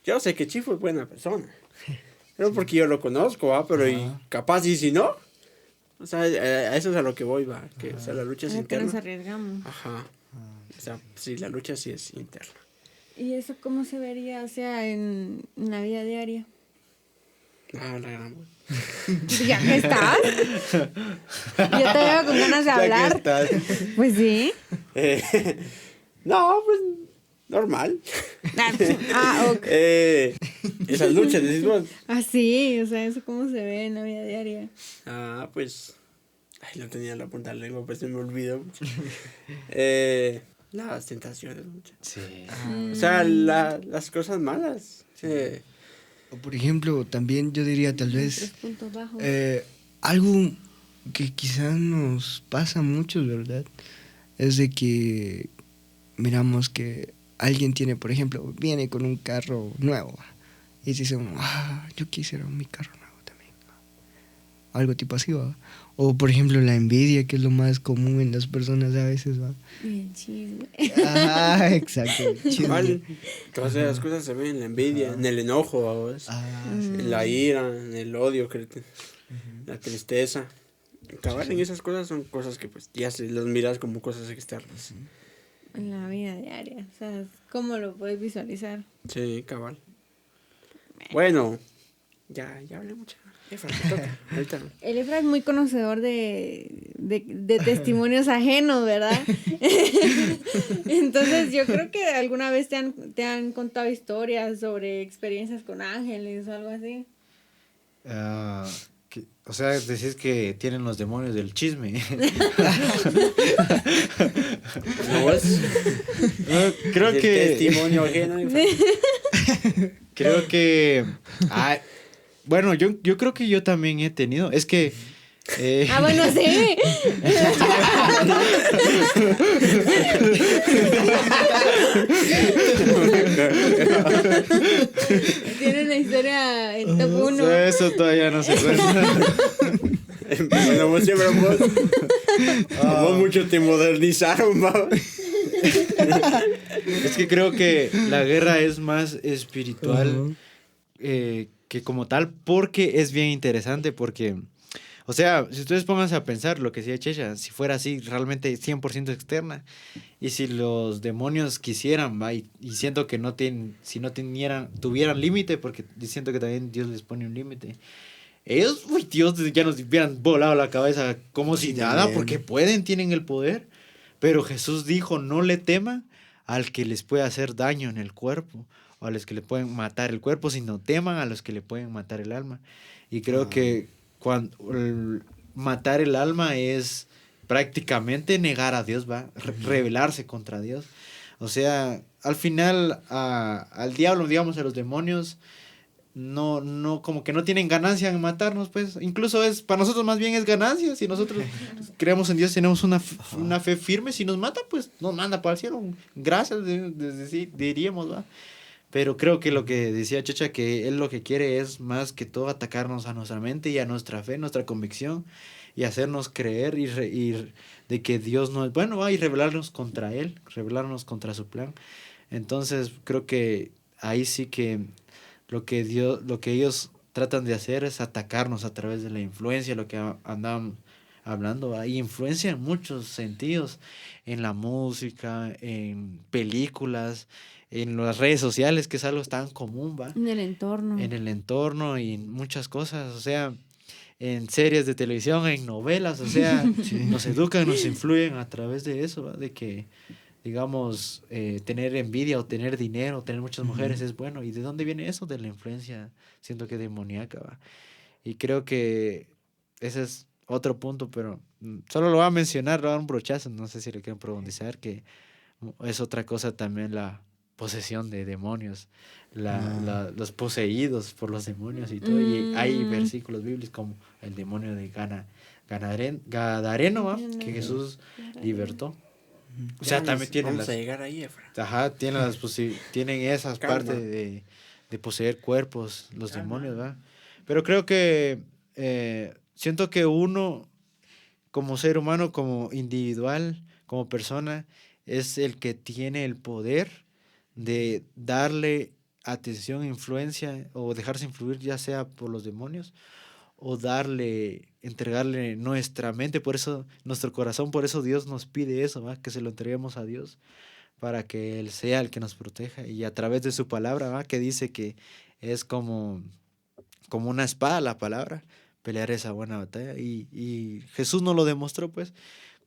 yo sé que Shifu es buena persona. Pero porque yo lo conozco, ¿va? Pero y capaz y si no, o sea, a eso es a lo que voy, ¿va? Que, o sea, la lucha es ¿A qué nos interna. arriesgamos? Ajá. O sea, sí, la lucha sí es interna. ¿Y eso cómo se vería, o sea, en la vida diaria? Ah, la gran... ¿Ya que estás? Yo te veo con ganas de hablar. Pues sí. No, pues, normal. Ok. Esas luchas, decís vos. Ah, sí, o sea, eso cómo se ve en la vida diaria. Ah, pues... Ay, lo tenía en la punta de la lengua, pues se me olvidó. Las tentaciones, muchas. Sí. O sea, las cosas malas. Sí. O por ejemplo, también yo diría tal Tres vez puntos bajos. algo que quizás nos pasa a muchos, ¿verdad? Es de que miramos que alguien tiene, por ejemplo, viene con un carro nuevo y dice uno, yo quisiera mi carro nuevo también. Algo tipo así, ¿va? O por ejemplo la envidia, que es lo más común en las personas a veces, ¿va? Y el chisme. Ajá, exacto. Igual, todas esas cosas se ven en la envidia, en el enojo, ¿vos? En la ira, en el odio, la tristeza. Cabal, en esas cosas son cosas que pues ya se las miras como cosas externas. En la vida diaria. O sea, ¿cómo lo puedes visualizar? Sí, cabal. Bueno, ya hablé mucho. Efra, te toca. Ahorita. El Efra es muy conocedor de testimonios ajenos, ¿verdad? Entonces yo creo que alguna vez te han contado historias sobre experiencias con ángeles o algo así. O sea, decís que tienen los demonios del chisme. ¿No vos? No, creo El que... testimonio ajeno. Creo que... bueno, yo creo que yo también he tenido... Es que... Bueno, sí. Tiene una historia en top 1. Eso todavía no se cuenta. Bueno, vos siempre vos mucho te modernizaron, ¿va? Es que creo que la guerra es más espiritual que como tal, porque es bien interesante, porque... O sea, si ustedes pónganse a pensar lo que decía Checha, si fuera así realmente 100% externa, y si los demonios quisieran, ¿va? Y siento que si no tuvieran límite, porque siento que también Dios les pone un límite, ellos, Dios, ya nos hubieran volado la cabeza como si nada, porque tienen el poder, pero Jesús dijo, no le teman al que les puede hacer daño en el cuerpo, o a los que le pueden matar el cuerpo, sino teman a los que le pueden matar el alma. Y creo que cuando matar el alma es prácticamente negar a Dios, va, rebelarse contra Dios. O sea, al final al diablo, digamos, a los demonios, no como que no tienen ganancia en matarnos, pues. Incluso para nosotros más bien es ganancia. Si nosotros creemos en Dios, tenemos una fe firme, si nos mata, pues nos manda para el cielo. Gracias, diríamos, va. Pero creo que lo que decía Chacha, que él lo que quiere es más que todo atacarnos a nuestra mente y a nuestra fe, nuestra convicción, y hacernos creer de que Dios no es bueno, y rebelarnos contra Él, rebelarnos contra su plan. Entonces creo que ahí sí que lo que ellos tratan de hacer es atacarnos a través de la influencia, lo que andaban hablando. Hay influencia en muchos sentidos, en la música, en películas, en las redes sociales, que es algo tan común, ¿va? En el entorno. En el entorno y en muchas cosas, o sea, en series de televisión, en novelas, o sea, nos educan, nos influyen a través de eso, ¿va? De que, digamos, tener envidia o tener dinero, tener muchas mujeres es bueno. ¿Y de dónde viene eso? De la influencia, siento que demoníaca, ¿va? Y creo que ese es otro punto, pero solo lo voy a mencionar, lo voy a dar un brochazo, no sé si le quieren profundizar, que es otra cosa también la posesión de demonios, los poseídos por los demonios y todo. Y hay versículos bíblicos como el demonio de Gadareno, ¿va? Que Jesús libertó. O sea, también tienen vamos a llegar ahí, Efra. Ajá, tienen, tienen esas Calma. partes de poseer cuerpos, los demonios, ¿va? Pero creo que siento que uno, como ser humano, como individual, como persona, es el que tiene el poder de darle atención, influencia o dejarse influir, ya sea por los demonios o entregarle nuestra mente, por eso nuestro corazón, por eso Dios nos pide eso, ¿va? Que se lo entreguemos a Dios para que Él sea el que nos proteja y a través de su palabra, ¿va? Que dice que es como una espada la palabra, pelear esa buena batalla y Jesús nos lo demostró pues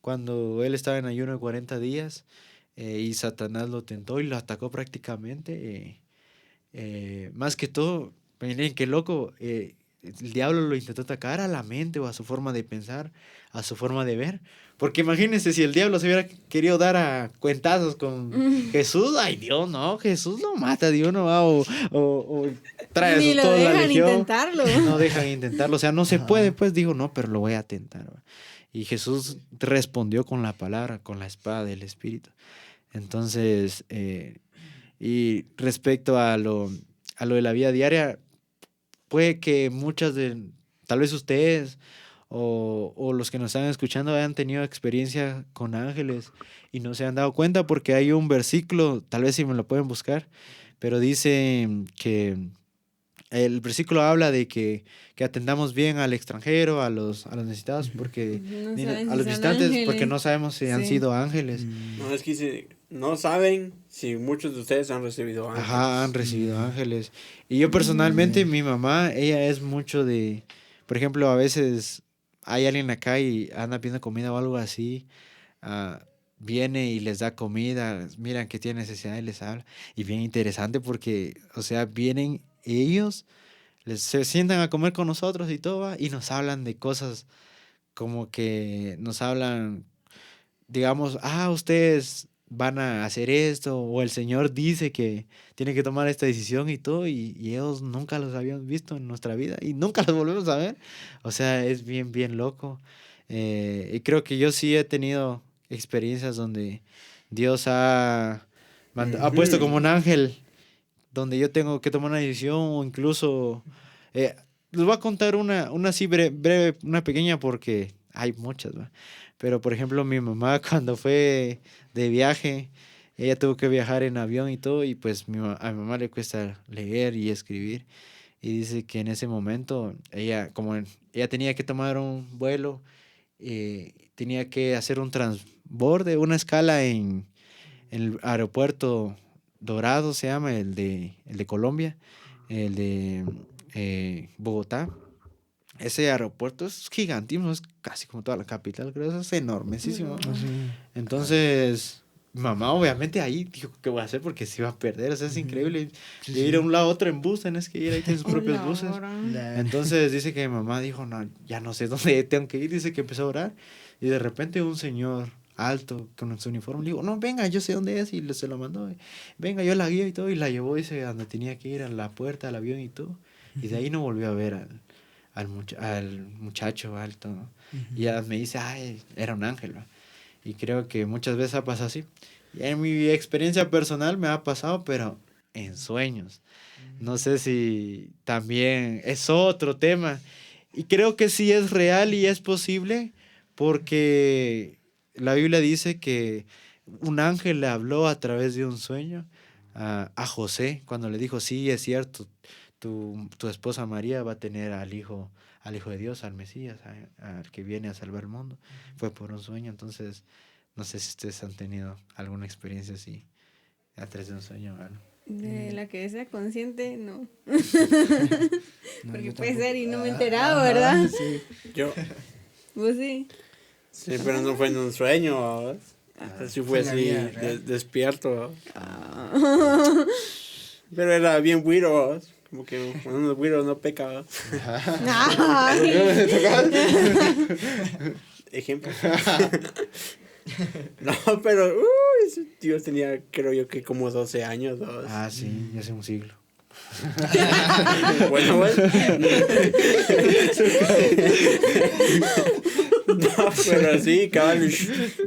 cuando Él estaba en ayuno de 40 días y Satanás lo tentó y lo atacó prácticamente, más que todo, miren qué loco, el diablo lo intentó atacar a la mente o a su forma de pensar, a su forma de ver. Porque imagínense si el diablo se hubiera querido dar a cuentazos con Jesús, ay Dios, no, Jesús lo mata, Dios no va, o trae Ni lo toda la dejan legión. intentarlo. No dejan intentarlo, o sea, no se puede, pues digo, no, pero lo voy a tentar. ¿Va? Y Jesús respondió con la palabra, con la espada del Espíritu. Entonces, y respecto a lo de la vida diaria, puede que tal vez ustedes o los que nos están escuchando hayan tenido experiencia con ángeles y no se han dado cuenta porque hay un versículo, tal vez si me lo pueden buscar, pero dice que el versículo habla de que atendamos bien al extranjero, a los necesitados, porque No saben a si los son visitantes, porque ángeles. no sabemos si han Sí. sido ángeles. No, es que no saben si muchos de ustedes han recibido ángeles. Ajá, han recibido ángeles. Y yo personalmente, mi mamá, ella es mucho de, por ejemplo, a veces hay alguien acá y anda pidiendo comida o algo así, viene y les da comida, miran que tiene necesidad y les habla. Y bien interesante porque, o sea, vienen ellos, se sientan a comer con nosotros y todo, ¿va? Y nos hablan de cosas como que nos hablan, digamos, ustedes van a hacer esto, o el Señor dice que tienen que tomar esta decisión y todo, y ellos nunca los habían visto en nuestra vida y nunca los volvemos a ver. O sea, es bien, bien loco. Y creo que yo sí he tenido experiencias donde Dios ha puesto como un ángel, donde yo tengo que tomar una decisión, o incluso les voy a contar una así breve, una pequeña, porque hay muchas, ¿va? Pero por ejemplo, mi mamá cuando fue de viaje, ella tuvo que viajar en avión y todo, y pues a mi mamá le cuesta leer y escribir, y dice que en ese momento ella tenía que tomar un vuelo, tenía que hacer un transborde, una escala en el aeropuerto Dorado, se llama, el de Colombia, el de Bogotá. Ese aeropuerto es gigantísimo, es casi como toda la capital, creo, es enormísimo. Entonces, mamá obviamente ahí dijo, ¿qué voy a hacer? Porque se iba a perder, o sea, es increíble. De ir a un lado a otro en bus, tenés que ir ahí, tienes sus propios buses. Entonces dice que mi mamá dijo, no, ya no sé dónde tengo que ir, dice que empezó a orar, y de repente un señor alto con su uniforme le dijo, no, venga, yo sé dónde es, y se lo mandó, venga, yo la guío y todo, y la llevó, dice, a donde tenía que ir, a la puerta del avión y todo, y de ahí no volvió a ver al muchacho alto, ¿no? Y ya me dice, era un ángel, ¿va? Y creo que muchas veces ha pasado así. Y en mi experiencia personal me ha pasado, pero en sueños. No sé si también es otro tema. Y creo que sí es real y es posible porque la Biblia dice que un ángel le habló a través de un sueño a José cuando le dijo, sí, es cierto, tu esposa María va a tener al hijo de Dios, al Mesías, al que viene a salvar el mundo. Fue por un sueño. Entonces, no sé si ustedes han tenido alguna experiencia así a través de un sueño, ¿vale? De la que sea consciente, no. No, Porque yo puede tampoco. ser y no me he enterado, ¿verdad? Sí. Yo, Pues sí. sí, pero no fue en un sueño, ¿verdad? Sí fue fue en la así, vida real. despierto. Pero era bien güiro, ¿verdad? Como que cuando uno es güiro no peca, ¿verdad? Ay. Ejemplo. No, pero ese tío tenía, creo yo, que como 12 años, ¿verdad? Ah, sí, ya hace un siglo. Bueno, bueno. No, pero sí, cabal.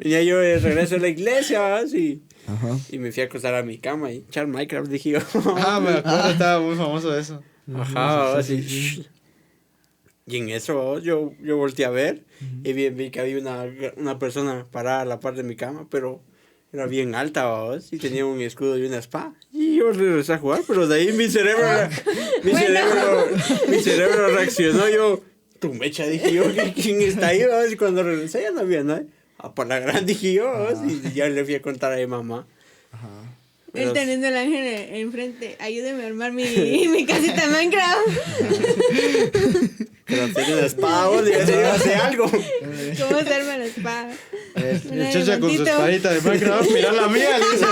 Ya yo regreso a la iglesia, ¿verdad? Sí. Ajá. Y me fui a acostar a mi cama y echar Minecraft, dije yo. Ah, me acuerdo, estaba muy famoso eso. Ajá, Sí, así. sí, sí. Y en eso yo volteé a ver y vi que había una persona parada a la par de mi cama, pero era bien alta, ¿vos? Y tenía un escudo y una espada. Y yo regresé a jugar, pero de ahí mi cerebro reaccionó. Yo, tu mecha, dije yo, ¿quién está ahí? ¿Vos? Y cuando regresé ya no había nadie. Ah, por la gran, dije yo, ¿vos? Y ya le fui a contar a mi mamá. Ajá. Él Pero- teniendo el ángel enfrente, ayúdeme a armar mi casita de Minecraft. Pero tenía una espada, vos, y así iba a hacer algo. ¿Cómo se arma la espada? El Chucha con su diamantito. espadita de Minecraft, mira la mía, dice.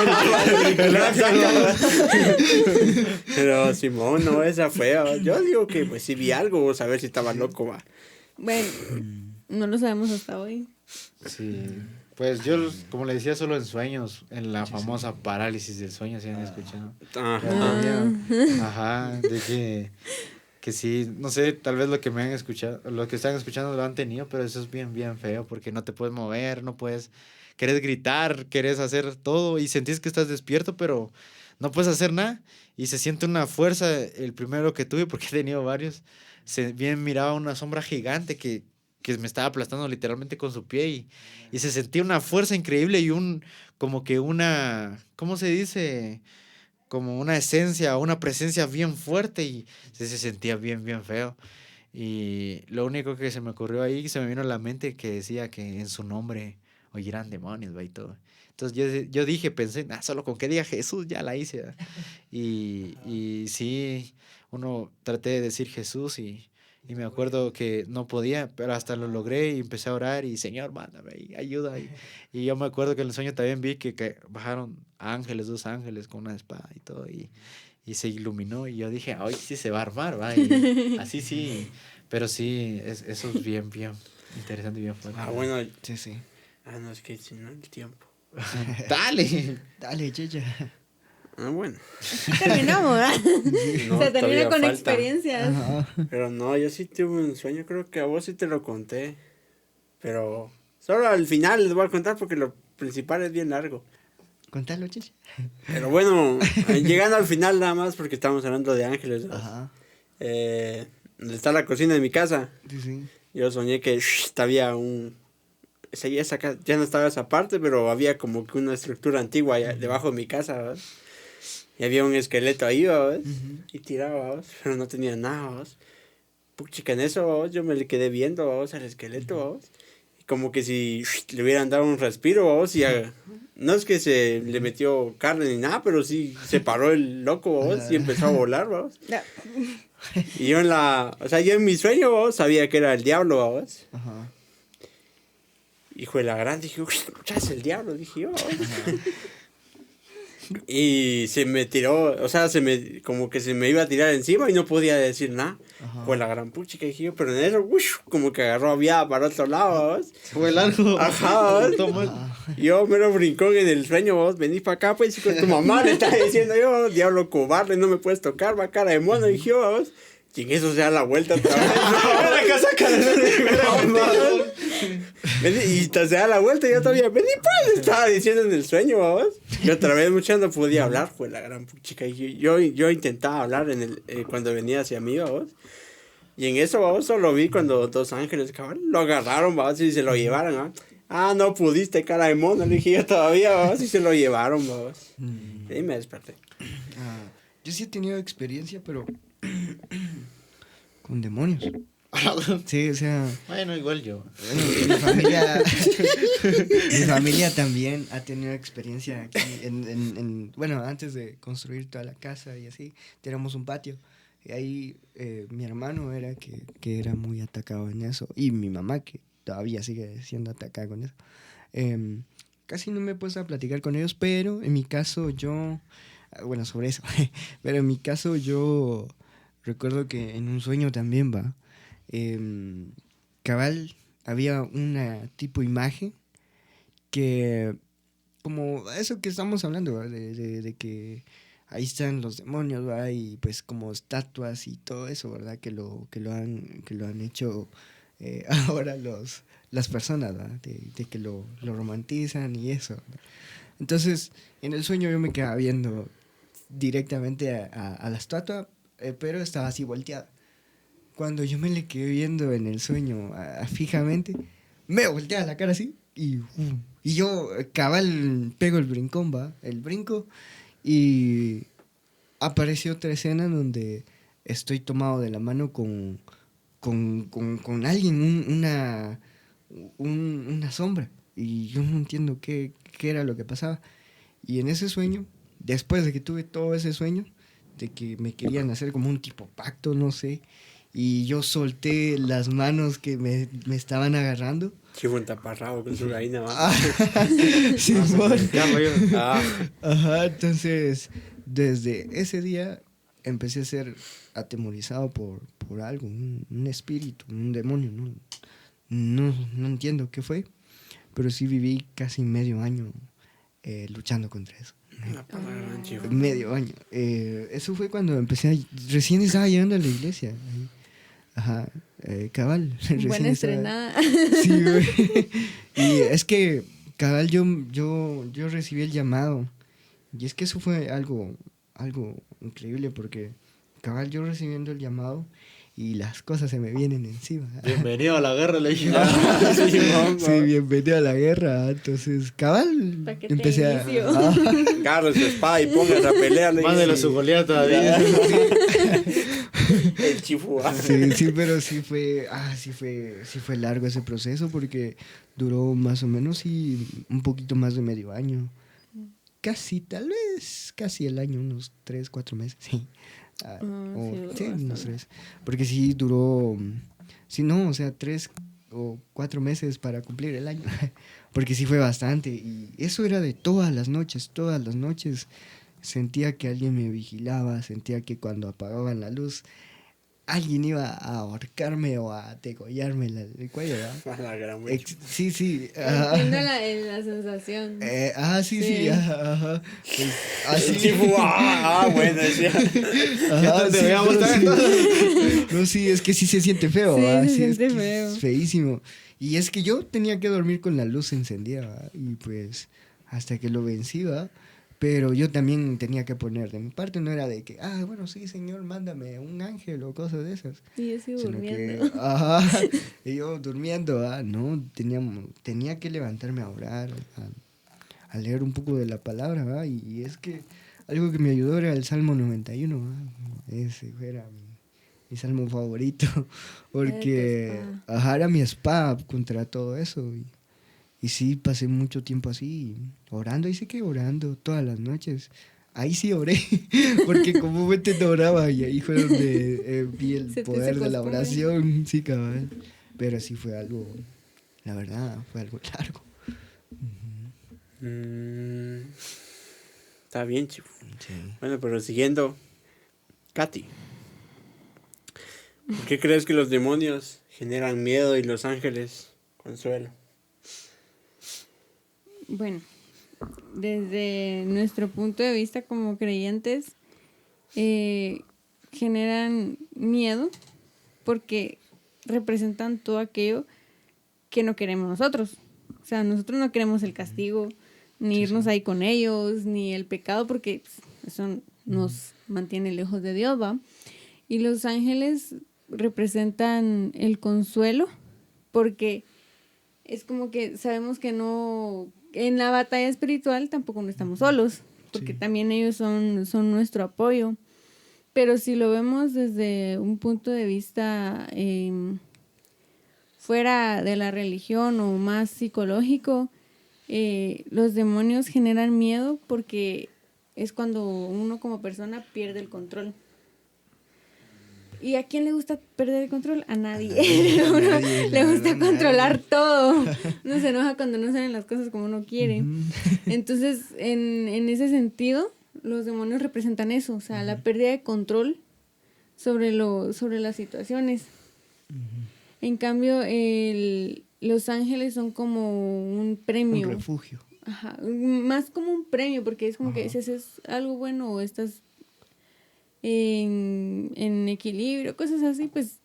Pero Simón, no, esa fue. Yo digo que pues sí vi algo, a ver si estaba loco, va. Bueno, no lo sabemos hasta hoy. Sí, pues yo, como le decía, solo en sueños, en la famosa parálisis del sueño, ¿sí han escuchado? Ajá. Ajá, de que sí, no sé, tal vez lo que me han escuchado, lo que están escuchando lo han tenido, pero eso es bien, bien feo, porque no te puedes mover, no puedes, querés gritar, querés hacer todo y sentís que estás despierto, pero no puedes hacer nada y se siente una fuerza, el primero que tuve, porque he tenido varios, bien miraba una sombra gigante que me estaba aplastando literalmente con su pie y se sentía una fuerza increíble y como que una, ¿cómo se dice? Como una esencia, una presencia bien fuerte y se sentía bien, bien feo. Y lo único que se me ocurrió ahí, se me vino a la mente que decía que en su nombre oirán demonios, ¿va? Y todo. Entonces yo dije, pensé, solo con que diga Jesús ya la hice, ¿va? Y sí, traté de decir Jesús y me acuerdo que no podía, pero hasta lo logré y empecé a orar y Señor, mándame y ayuda. Y yo me acuerdo que en el sueño también vi que bajaron dos ángeles con una espada y todo y se iluminó y yo dije, hoy sí se va a armar, va. Y así sí, pero sí, eso es bien, bien interesante y bien fuerte. Ah, bueno. Sí, sí. Ah, no, es que si no el tiempo. Dale. Dale, Checha. Ah, bueno. Terminamos, ¿verdad? No, Se termina todavía con falta. experiencias. Ajá. Pero no, yo sí tuve un sueño, creo que a vos sí te lo conté. Pero solo al final les voy a contar porque lo principal es bien largo. Contalo, Checha. Pero bueno, llegando al final nada más porque estamos hablando de ángeles. ¿no? Ajá. Donde está la cocina de mi casa. Sí, sí. Yo soñé que había ya no estaba esa parte, pero había como que una estructura antigua debajo de mi casa, ¿verdad? Y había un esqueleto ahí, ¿verdad? Y tiraba, ¿verdad? Pero no tenía nada, ¿verdad? Puchica, en eso, ¿verdad? Yo me le quedé viendo, ¿verdad? Al esqueleto, ¿verdad? Y como que si le hubieran dado un respiro, ¿verdad? No es que se le metió carne ni nada, pero sí se paró el loco, ¿verdad? Y empezó a volar, ¿verdad? Ya. Y yo yo en mi sueño, ¿verdad? Sabía que era el diablo, ¿verdad? Ajá. Hijo de la gran, dije, ya es el diablo, dije yo. Y se me tiró, como que se me iba a tirar encima y no podía decir nada. Ajá. Fue la gran puchica, dije yo, pero en eso, como que agarró aviada para otro lado, ¿vos? Fue largo. Ajá, ¿vos? Yo me lo brincó en el sueño, vos, venís para acá, pues, y con tu mamá le estaba diciendo yo, diablo cobarde, no me puedes tocar, va cara de mono, dije yo, vos. Y en eso se da la vuelta otra vez. Y te se da la vuelta y yo todavía, vení pues, estaba diciendo en el sueño, vamos. Y otra vez mucho no podía hablar, fue la gran chica. Y yo intentaba hablar cuando venía hacia mí, vamos. Y en eso, vamos, solo vi cuando dos ángeles, cabrón, lo agarraron, vamos, y se lo llevaron, ¿ah? Ah, no pudiste, cara de mono, le dije yo todavía, vamos, y se lo llevaron, vamos. Y ahí me desperté. Yo sí he tenido experiencia, pero con demonios. Sí, o sea, Bueno, igual yo. bueno, mi familia también ha tenido experiencia aquí bueno, antes de construir toda la casa y así, teníamos un patio. Y ahí mi hermano era que era muy atacado en eso. Y mi mamá, que todavía sigue siendo atacada con eso. Casi no me he puesto a platicar con ellos, pero en mi caso yo... Bueno, sobre eso. Pero en mi caso yo recuerdo que en un sueño también va. Cabal, había una tipo imagen que... Como eso que estamos hablando, ¿va? De que ahí están los demonios, ¿va? Y pues como estatuas y todo eso, ¿verdad? Que lo han hecho ahora las personas, ¿va? De que lo romantizan y eso, ¿no? Entonces, en el sueño yo me quedaba viendo directamente a la estatua, pero estaba así volteada. Cuando yo me le quedé viendo en el sueño fijamente, me volteaba la cara así y yo cabal pego el brincón, ¿va? El brinco y apareció otra escena donde estoy tomado de la mano con alguien, una sombra, y yo no entiendo qué era lo que pasaba. Y en ese sueño, después de que tuve todo ese sueño, de que me querían hacer como un tipo pacto, no sé, y yo solté las manos que me estaban agarrando. Chivo en taparrabo con su gallina, ¿va? Sí, Ah, ajá, entonces, desde ese día empecé a ser atemorizado por algo, un espíritu, un demonio, no entiendo qué fue, pero sí viví casi medio año luchando contra eso. una palabra, chivo. Medio año. Eso fue cuando recién estaba llegando a la iglesia. Ajá, cabal. Buena estaba- estrenada. Sí, güey. Y es que, cabal, yo recibí el llamado. Y es que eso fue algo increíble porque, cabal, yo recibiendo el llamado y las cosas se me vienen encima. Bienvenido a la guerra, le dije. Sí, bienvenido a la guerra. Entonces, cabal, Paquete empecé de a... inicio. Agarre su espada y póngase a pelear. Mándelo su Goliat todavía. El chifu, ¿va? Sí, pero sí fue largo ese proceso porque duró más o menos sí, un poquito más de medio año. Tal vez casi el año, unos 3, 4 meses, sí. Sí, duró Unos bastante. 3. Porque sí duró, sí, no, o sea, 3 o 4 meses para cumplir el año. Porque sí fue bastante. Y eso era de todas las noches. Sentía que alguien me vigilaba, sentía que cuando apagaban la luz, alguien iba a ahorcarme o a degollarme el cuello, ¿verdad? A la gran Sí. Entiendo la sensación. Sí. Ajá. Pues, así. El chifu, bueno, decía. Ajá, te sí, veamos pero tanto. sí. No, sí, es que sí se siente feo, Sí, ¿va? se es siente que feo. es feísimo. Y es que yo tenía que dormir con la luz encendida, ¿va? Y pues hasta que lo vencí, ¿va? Pero yo también tenía que poner de mi parte, no era de que, bueno, sí, señor, mándame un ángel o cosas de esas. Y yo sigo Sino durmiendo. y yo durmiendo, no, tenía que levantarme a orar, a leer un poco de la palabra, ¿va? Y es que algo que me ayudó era el Salmo 91, ¿va? Ese era mi salmo favorito, porque era mi espada contra todo eso. Y sí, pasé mucho tiempo así, orando, y sé que orando todas las noches. Ahí sí oré, porque comúnmente no oraba, y ahí fue donde vi el Se te poder hizo de la costumbre. oración, sí, cabal. Pero sí fue algo, la verdad, fue algo largo. Está bien, chifu. Sí. Bueno, pero siguiendo, Katy. ¿Por qué crees que los demonios generan miedo y los ángeles consuelo? Bueno, desde nuestro punto de vista como creyentes, generan miedo porque representan todo aquello que no queremos nosotros. O sea, nosotros no queremos el castigo, ni irnos ahí con ellos, ni el pecado, porque pues, eso nos mantiene lejos de Dios, ¿va? Y los ángeles representan el consuelo, porque es como que sabemos que no, en la batalla espiritual tampoco no estamos solos, porque también ellos son nuestro apoyo. Pero si lo vemos desde un punto de vista fuera de la religión o más psicológico, los demonios generan miedo porque es cuando uno como persona pierde el control. ¿Y a quién le gusta perder el control? A nadie. A uno le gusta controlar todo. Uno se enoja cuando no salen las cosas como uno quiere. Entonces, en ese sentido, los demonios representan eso, o sea, la pérdida de control sobre las situaciones. En cambio, los ángeles son como un premio. Un refugio. Ajá, más como un premio, porque es como que si haces algo bueno o estás en equilibrio, cosas así, pues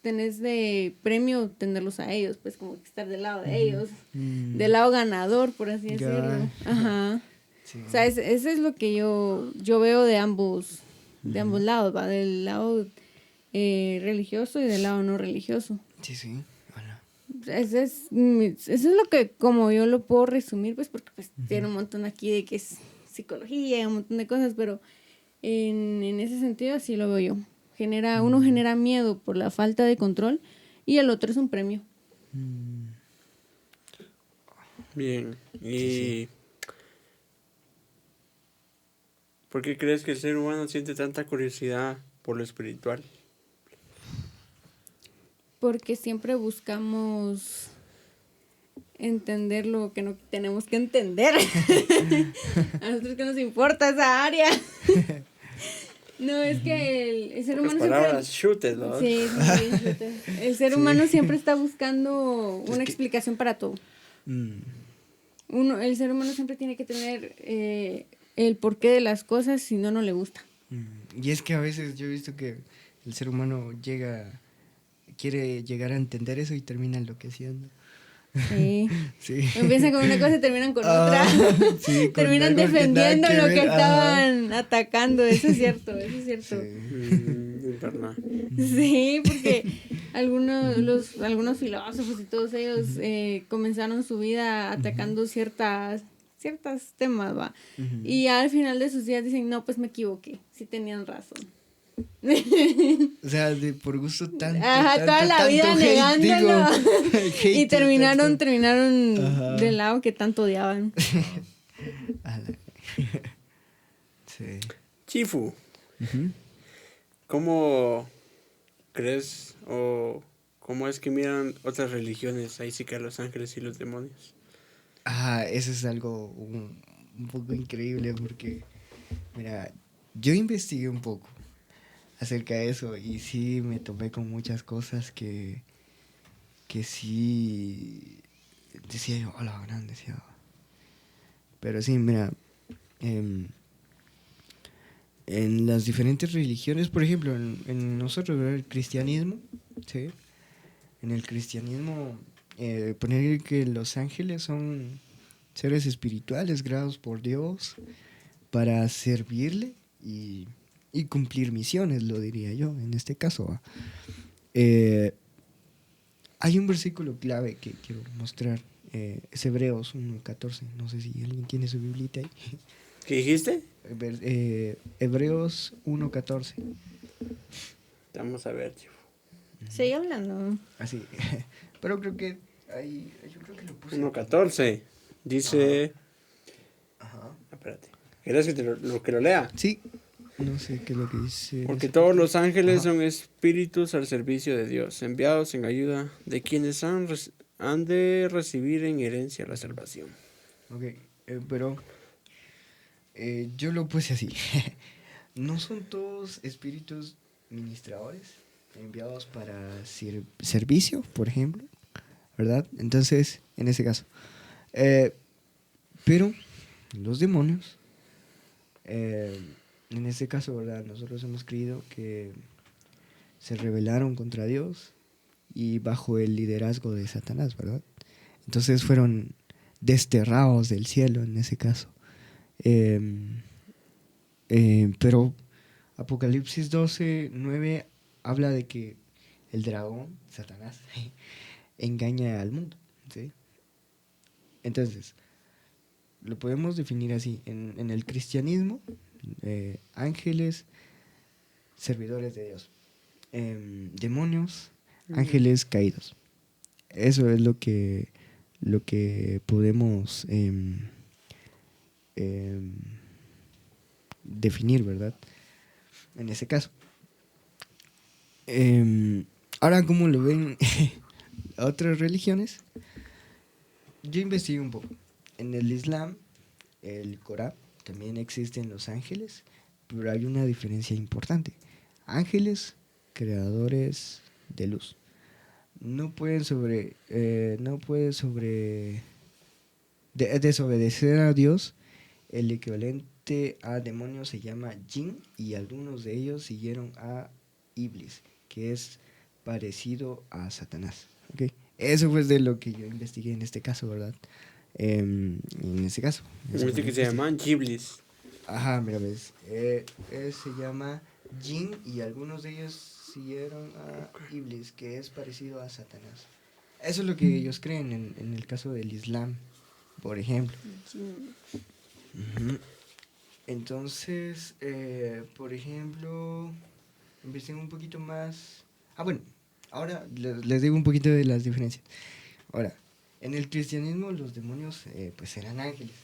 tenés de premio tenerlos a ellos, pues como que estar del lado de ellos, del lado ganador, por así decirlo. Ajá. Sí. O sea, eso es lo que yo veo de ambos lados, ¿va? Del lado religioso y del lado no religioso. Sí, sí. Bueno. Eso es lo que, como yo lo puedo resumir, pues porque pues tiene un montón aquí de que es psicología y un montón de cosas, pero en ese sentido así lo veo yo. Uno genera miedo por la falta de control y el otro es un premio. Bien. Y ¿por qué crees que el ser humano siente tanta curiosidad por lo espiritual? Porque siempre buscamos entender lo que no tenemos que entender. A nosotros que nos importa esa área. No, es que el ser humano palabras, siempre... Chutes, ¿no? Sí, chutes. El ser humano siempre está buscando una explicación para todo. El ser humano siempre tiene que tener el porqué de las cosas, si no le gusta. Y es que a veces yo he visto que el ser humano quiere llegar a entender eso y termina enloqueciendo. Sí. Sí. Empiezan con una cosa y terminan con otra. Sí, terminan defendiendo lo que estaban atacando. Eso es cierto. Sí, porque algunos filósofos y todos ellos comenzaron su vida atacando ciertos temas, ¿va? Y al final de sus días dicen, no, pues me equivoqué, sí tenían razón. O sea, por gusto tanto. Ajá, toda la vida negándolo. Y terminaron del lado que tanto odiaban. Sí. Chifu, ¿cómo crees o cómo es que miran otras religiones, ahí sí que a los ángeles y los demonios? Eso es algo un poco increíble porque, mira, yo investigué un poco acerca de eso y sí me topé con muchas cosas que sí decía yo, hola, gran, decía. Pero sí, mira, en las diferentes religiones, por ejemplo, en nosotros, ¿verdad? El cristianismo, ¿sí? En el cristianismo, poner que los ángeles son seres espirituales creados por Dios para servirle y cumplir misiones, lo diría yo, en este caso. Hay un versículo clave que quiero mostrar, es Hebreos 1:14, no sé si alguien tiene su biblita ahí. ¿Qué dijiste? Hebreos 1:14. Vamos a ver, Chifu. Sigue hablando. Así, pero creo que yo creo que lo puse. 1:14, dice... Ajá. Espérate, ¿quieres que lo lea? Sí. No sé qué es lo que dice. Porque todos los ángeles son espíritus al servicio de Dios, enviados en ayuda de quienes han de recibir en herencia la salvación. Ok, pero yo lo puse así. ¿No son todos espíritus ministradores enviados para servicio, por ejemplo? ¿Verdad? Entonces, en ese caso. Pero los demonios... en este caso, ¿verdad? Nosotros hemos creído que se rebelaron contra Dios y bajo el liderazgo de Satanás, ¿verdad? Entonces fueron desterrados del cielo en ese caso. Pero Apocalipsis 12:9 habla de que el dragón, Satanás, engaña al mundo, ¿sí? Entonces, lo podemos definir así. En el cristianismo, ángeles, servidores de Dios. Demonios, ángeles caídos. Eso es lo que podemos definir, ¿verdad? En ese caso. Ahora, ¿cómo lo ven otras religiones? Yo investigué un poco. En el Islam, el Corán, también existen los ángeles, pero hay una diferencia importante. Ángeles, creadores de luz. No pueden desobedecer a Dios. El equivalente a demonios se llama jinn, y algunos de ellos siguieron a Iblis, que es parecido a Satanás. ¿Okay? Eso fue de lo que yo investigué en este caso, ¿verdad? En este caso. Dice que se llaman Ghiblis. Ajá, mira, ves. Se llama jinn y algunos de ellos siguieron a Iblis, que es parecido a Satanás. Eso es lo que ellos creen en el caso del Islam, por ejemplo. Uh-huh. Entonces, por ejemplo, investigué un poquito más. Bueno, ahora les digo un poquito de las diferencias. Ahora, en el cristianismo los demonios pues eran ángeles.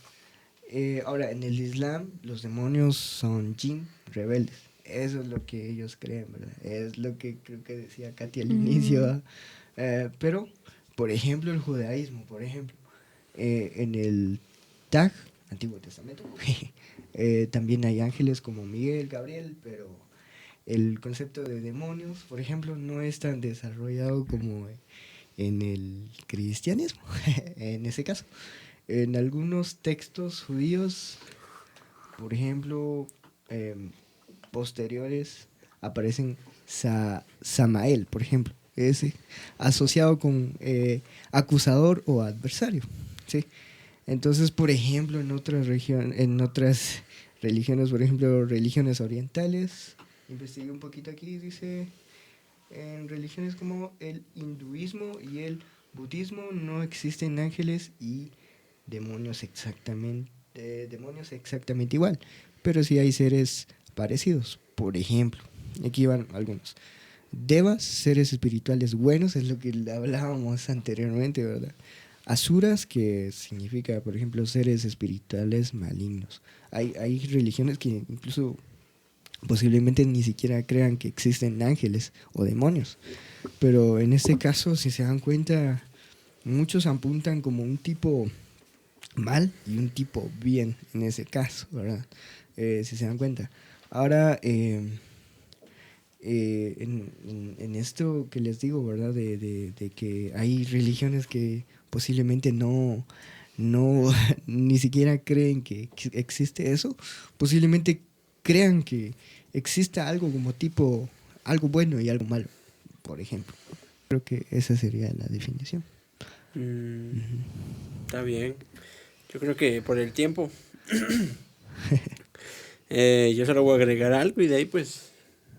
Ahora, en el Islam los demonios son jinn, rebeldes. Eso es lo que ellos creen, ¿verdad? Es lo que creo que decía Katy al inicio. Pero, por ejemplo, el judaísmo, por ejemplo, en el Taj, Antiguo Testamento, también hay ángeles como Miguel, Gabriel, pero el concepto de demonios, por ejemplo, no es tan desarrollado como en el cristianismo, en ese caso. En algunos textos judíos, por ejemplo, posteriores, aparecen Samael, por ejemplo, ese asociado con acusador o adversario, ¿sí? Entonces, por ejemplo, en otras religiones, por ejemplo, religiones orientales, investigué un poquito aquí, dice, en religiones como el hinduismo y el budismo no existen ángeles y demonios exactamente igual, pero sí hay seres parecidos. Por ejemplo, aquí van algunos. Devas, seres espirituales buenos, es lo que hablábamos anteriormente, ¿verdad? Asuras, que significa, por ejemplo, seres espirituales malignos. Hay religiones que incluso posiblemente ni siquiera crean que existen ángeles o demonios. Pero en este caso, si se dan cuenta, muchos apuntan como un tipo mal y un tipo bien en ese caso, ¿verdad? Si se dan cuenta. Ahora, en esto que les digo, ¿verdad? De que hay religiones que posiblemente no ni siquiera creen que existe eso, posiblemente crean que exista algo como tipo algo bueno y algo malo, por ejemplo. Creo que esa sería la definición. Está bien. Yo creo que por el tiempo yo solo voy a agregar algo y de ahí pues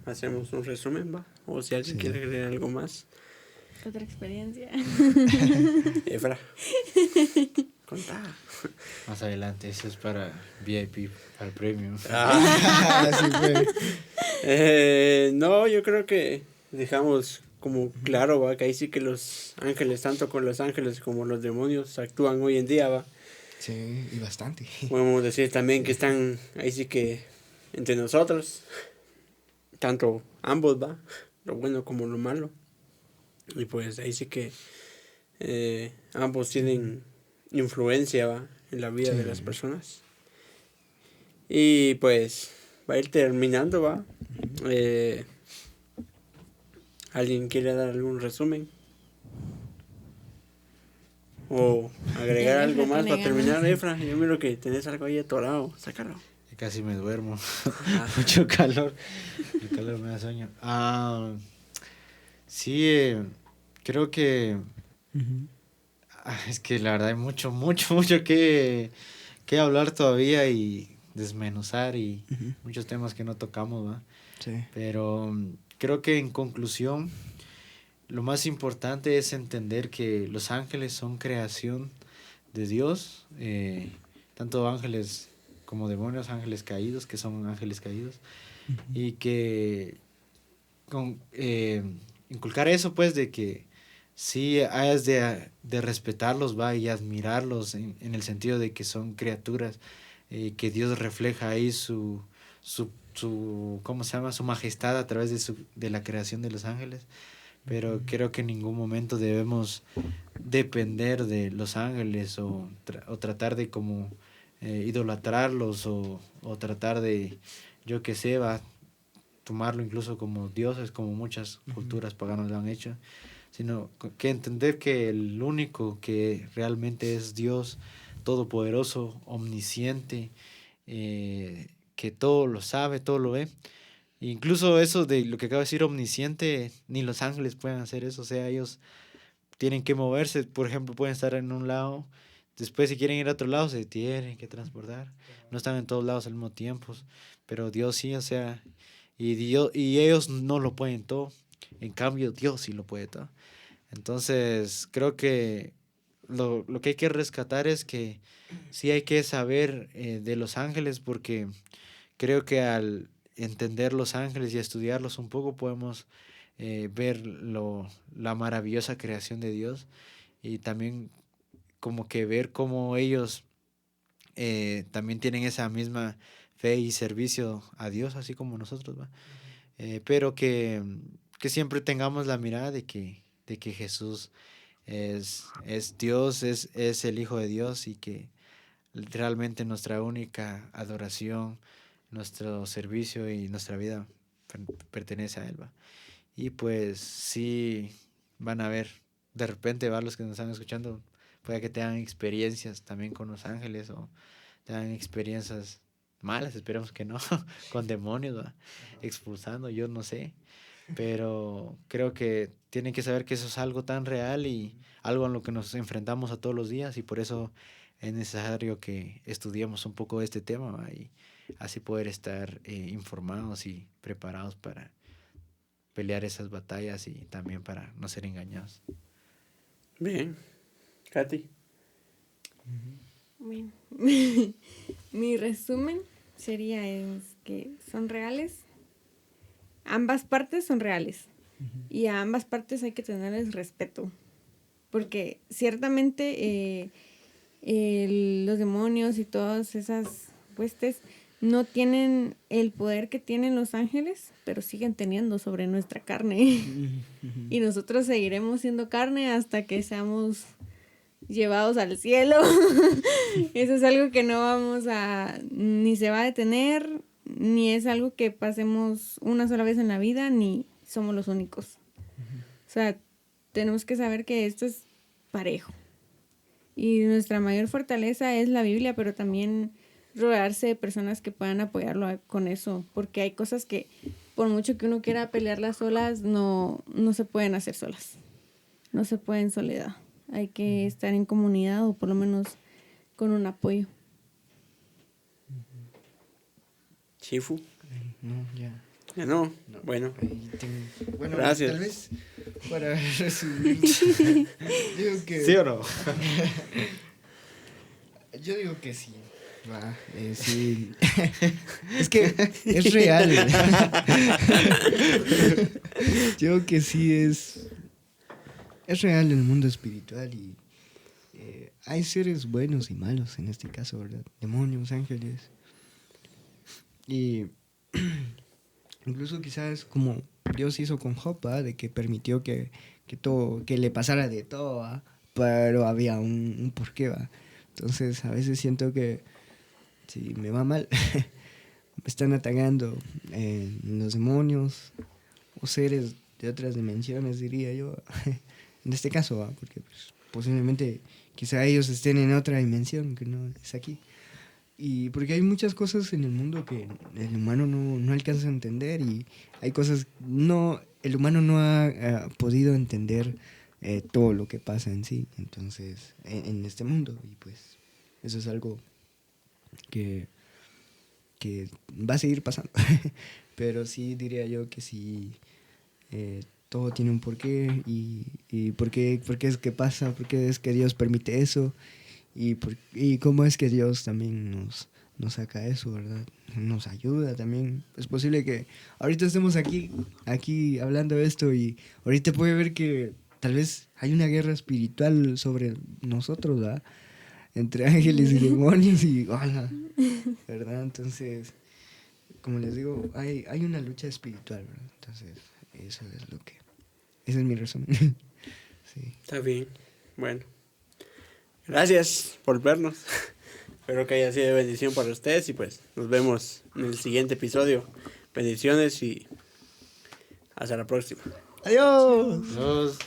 hacemos un resumen, ¿va? O si alguien quiere agregar algo más. Otra experiencia. Efra, contá. Más adelante, eso es para VIP, para el premium. Así fue. No, yo creo que dejamos como claro, ¿va? Que ahí sí que los ángeles, tanto con los ángeles como los demonios, actúan hoy en día, ¿va? Sí, y bastante. Podemos decir también que están ahí sí que entre nosotros, tanto ambos, ¿va? Lo bueno como lo malo. Y pues ahí sí que ambos tienen influencia, ¿va? En la vida de las personas. Y pues va a ir terminando, ¿va? ¿Alguien quiere dar algún resumen? O agregar algo más para terminar, Efra. Yo miro que tenés algo ahí atorado, sácalo. Casi me duermo. Mucho calor. El calor me da sueño. Sí, Creo que Ujú. es que la verdad hay mucho, mucho, mucho que hablar todavía y desmenuzar y Ujú. muchos temas que no tocamos, ¿va? Sí. Pero creo que en conclusión, lo más importante es entender que los ángeles son creación de Dios, tanto ángeles como demonios, ángeles caídos, que son ángeles caídos, y que inculcar eso, pues, de que sí hayas de respetarlos, va, y admirarlos en el sentido de que son criaturas, que Dios refleja ahí su ¿cómo se llama? Su majestad a través de la creación de los ángeles. Pero creo que en ningún momento debemos depender de los ángeles o tratar de como idolatrarlos o tratar de, yo qué sé, va, tomarlo incluso como dioses, como muchas culturas paganas lo han hecho, sino que entender que el único que realmente es Dios todopoderoso, omnisciente, que todo lo sabe, todo lo ve. Incluso eso de lo que acabo de decir, omnisciente, ni los ángeles pueden hacer eso, o sea, ellos tienen que moverse, por ejemplo, pueden estar en un lado, después si quieren ir a otro lado se tienen que transportar, no están en todos lados al mismo tiempo, pero Dios sí, o sea, y ellos no lo pueden todo, en cambio Dios sí lo puede todo. Entonces, creo que lo que hay que rescatar es que sí hay que saber de los ángeles, porque creo que al entender los ángeles y estudiarlos un poco podemos ver la maravillosa creación de Dios y también como que ver cómo ellos también tienen esa misma fe y servicio a Dios, así como nosotros, ¿va? Pero que siempre tengamos la mirada de que Jesús es Dios, es el Hijo de Dios y que realmente nuestra única adoración, nuestro servicio y nuestra vida pertenece a Él, ¿va? Y pues sí van a ver, de repente va los que nos están escuchando, puede que tengan experiencias también con los ángeles o tengan experiencias malas, esperemos que no, con demonios, ¿va? Expulsando, yo no sé, pero creo que tienen que saber que eso es algo tan real y algo en lo que nos enfrentamos a todos los días y por eso es necesario que estudiemos un poco este tema, ¿va? Y así poder estar informados y preparados para pelear esas batallas y también para no ser engañados. Bien. Katy. Bueno, mi resumen sería es que son reales. Ambas partes son reales. Y a ambas partes hay que tenerles respeto. Porque ciertamente los demonios y todas esas huestes no tienen el poder que tienen los ángeles, pero siguen teniendo sobre nuestra carne. Y nosotros seguiremos siendo carne hasta que seamos llevados al cielo. Eso es algo que no vamos a, ni se va a detener, ni es algo que pasemos una sola vez en la vida, ni somos los únicos. O sea, tenemos que saber que esto es parejo. Y nuestra mayor fortaleza es la Biblia, pero también rodearse de personas que puedan apoyarlo con eso, porque hay cosas que por mucho que uno quiera pelearlas solas, no se pueden hacer solas. No se puede en soledad. Hay que estar en comunidad o por lo menos con un apoyo. Chifu. No, ya. Ya no. Bueno. Ahí bueno, Gracias. tal vez para resumir. Digo que, ¿Sí o no? yo digo que sí. Va, sí. Es que es real. Yo digo que sí es real en el mundo espiritual y hay seres buenos y malos en este caso, ¿verdad? Demonios, ángeles. Y incluso quizás como Dios hizo con Job, ¿va? De que permitió que todo, que le pasara de todo, ¿va? Pero había un porqué, ¿va? Entonces a veces siento que si me va mal, me están atacando los demonios o seres de otras dimensiones, diría yo. En este caso, ¿va? Porque pues, posiblemente quizá ellos estén en otra dimensión que no es aquí. Y porque hay muchas cosas en el mundo que el humano no alcanza a entender y hay cosas el humano no ha podido entender todo lo que pasa en sí, entonces, en este mundo. Y pues eso es algo que va a seguir pasando. Pero sí diría yo que sí, todo tiene un porqué y por qué es que pasa, por qué es que Dios permite eso y cómo es que Dios también nos saca eso, ¿verdad? Nos ayuda también. Es posible que ahorita estemos aquí hablando de esto y ahorita puede ver que tal vez hay una guerra espiritual sobre nosotros, ¿verdad? Entre ángeles y demonios y hola, ¿verdad? Entonces, como les digo, hay una lucha espiritual, ¿verdad? Entonces, ese es mi resumen. Sí. Está bien. Bueno. Gracias por vernos. Espero que haya sido de bendición para ustedes y pues nos vemos en el siguiente episodio. Bendiciones y hasta la próxima. ¡Adiós! Dios.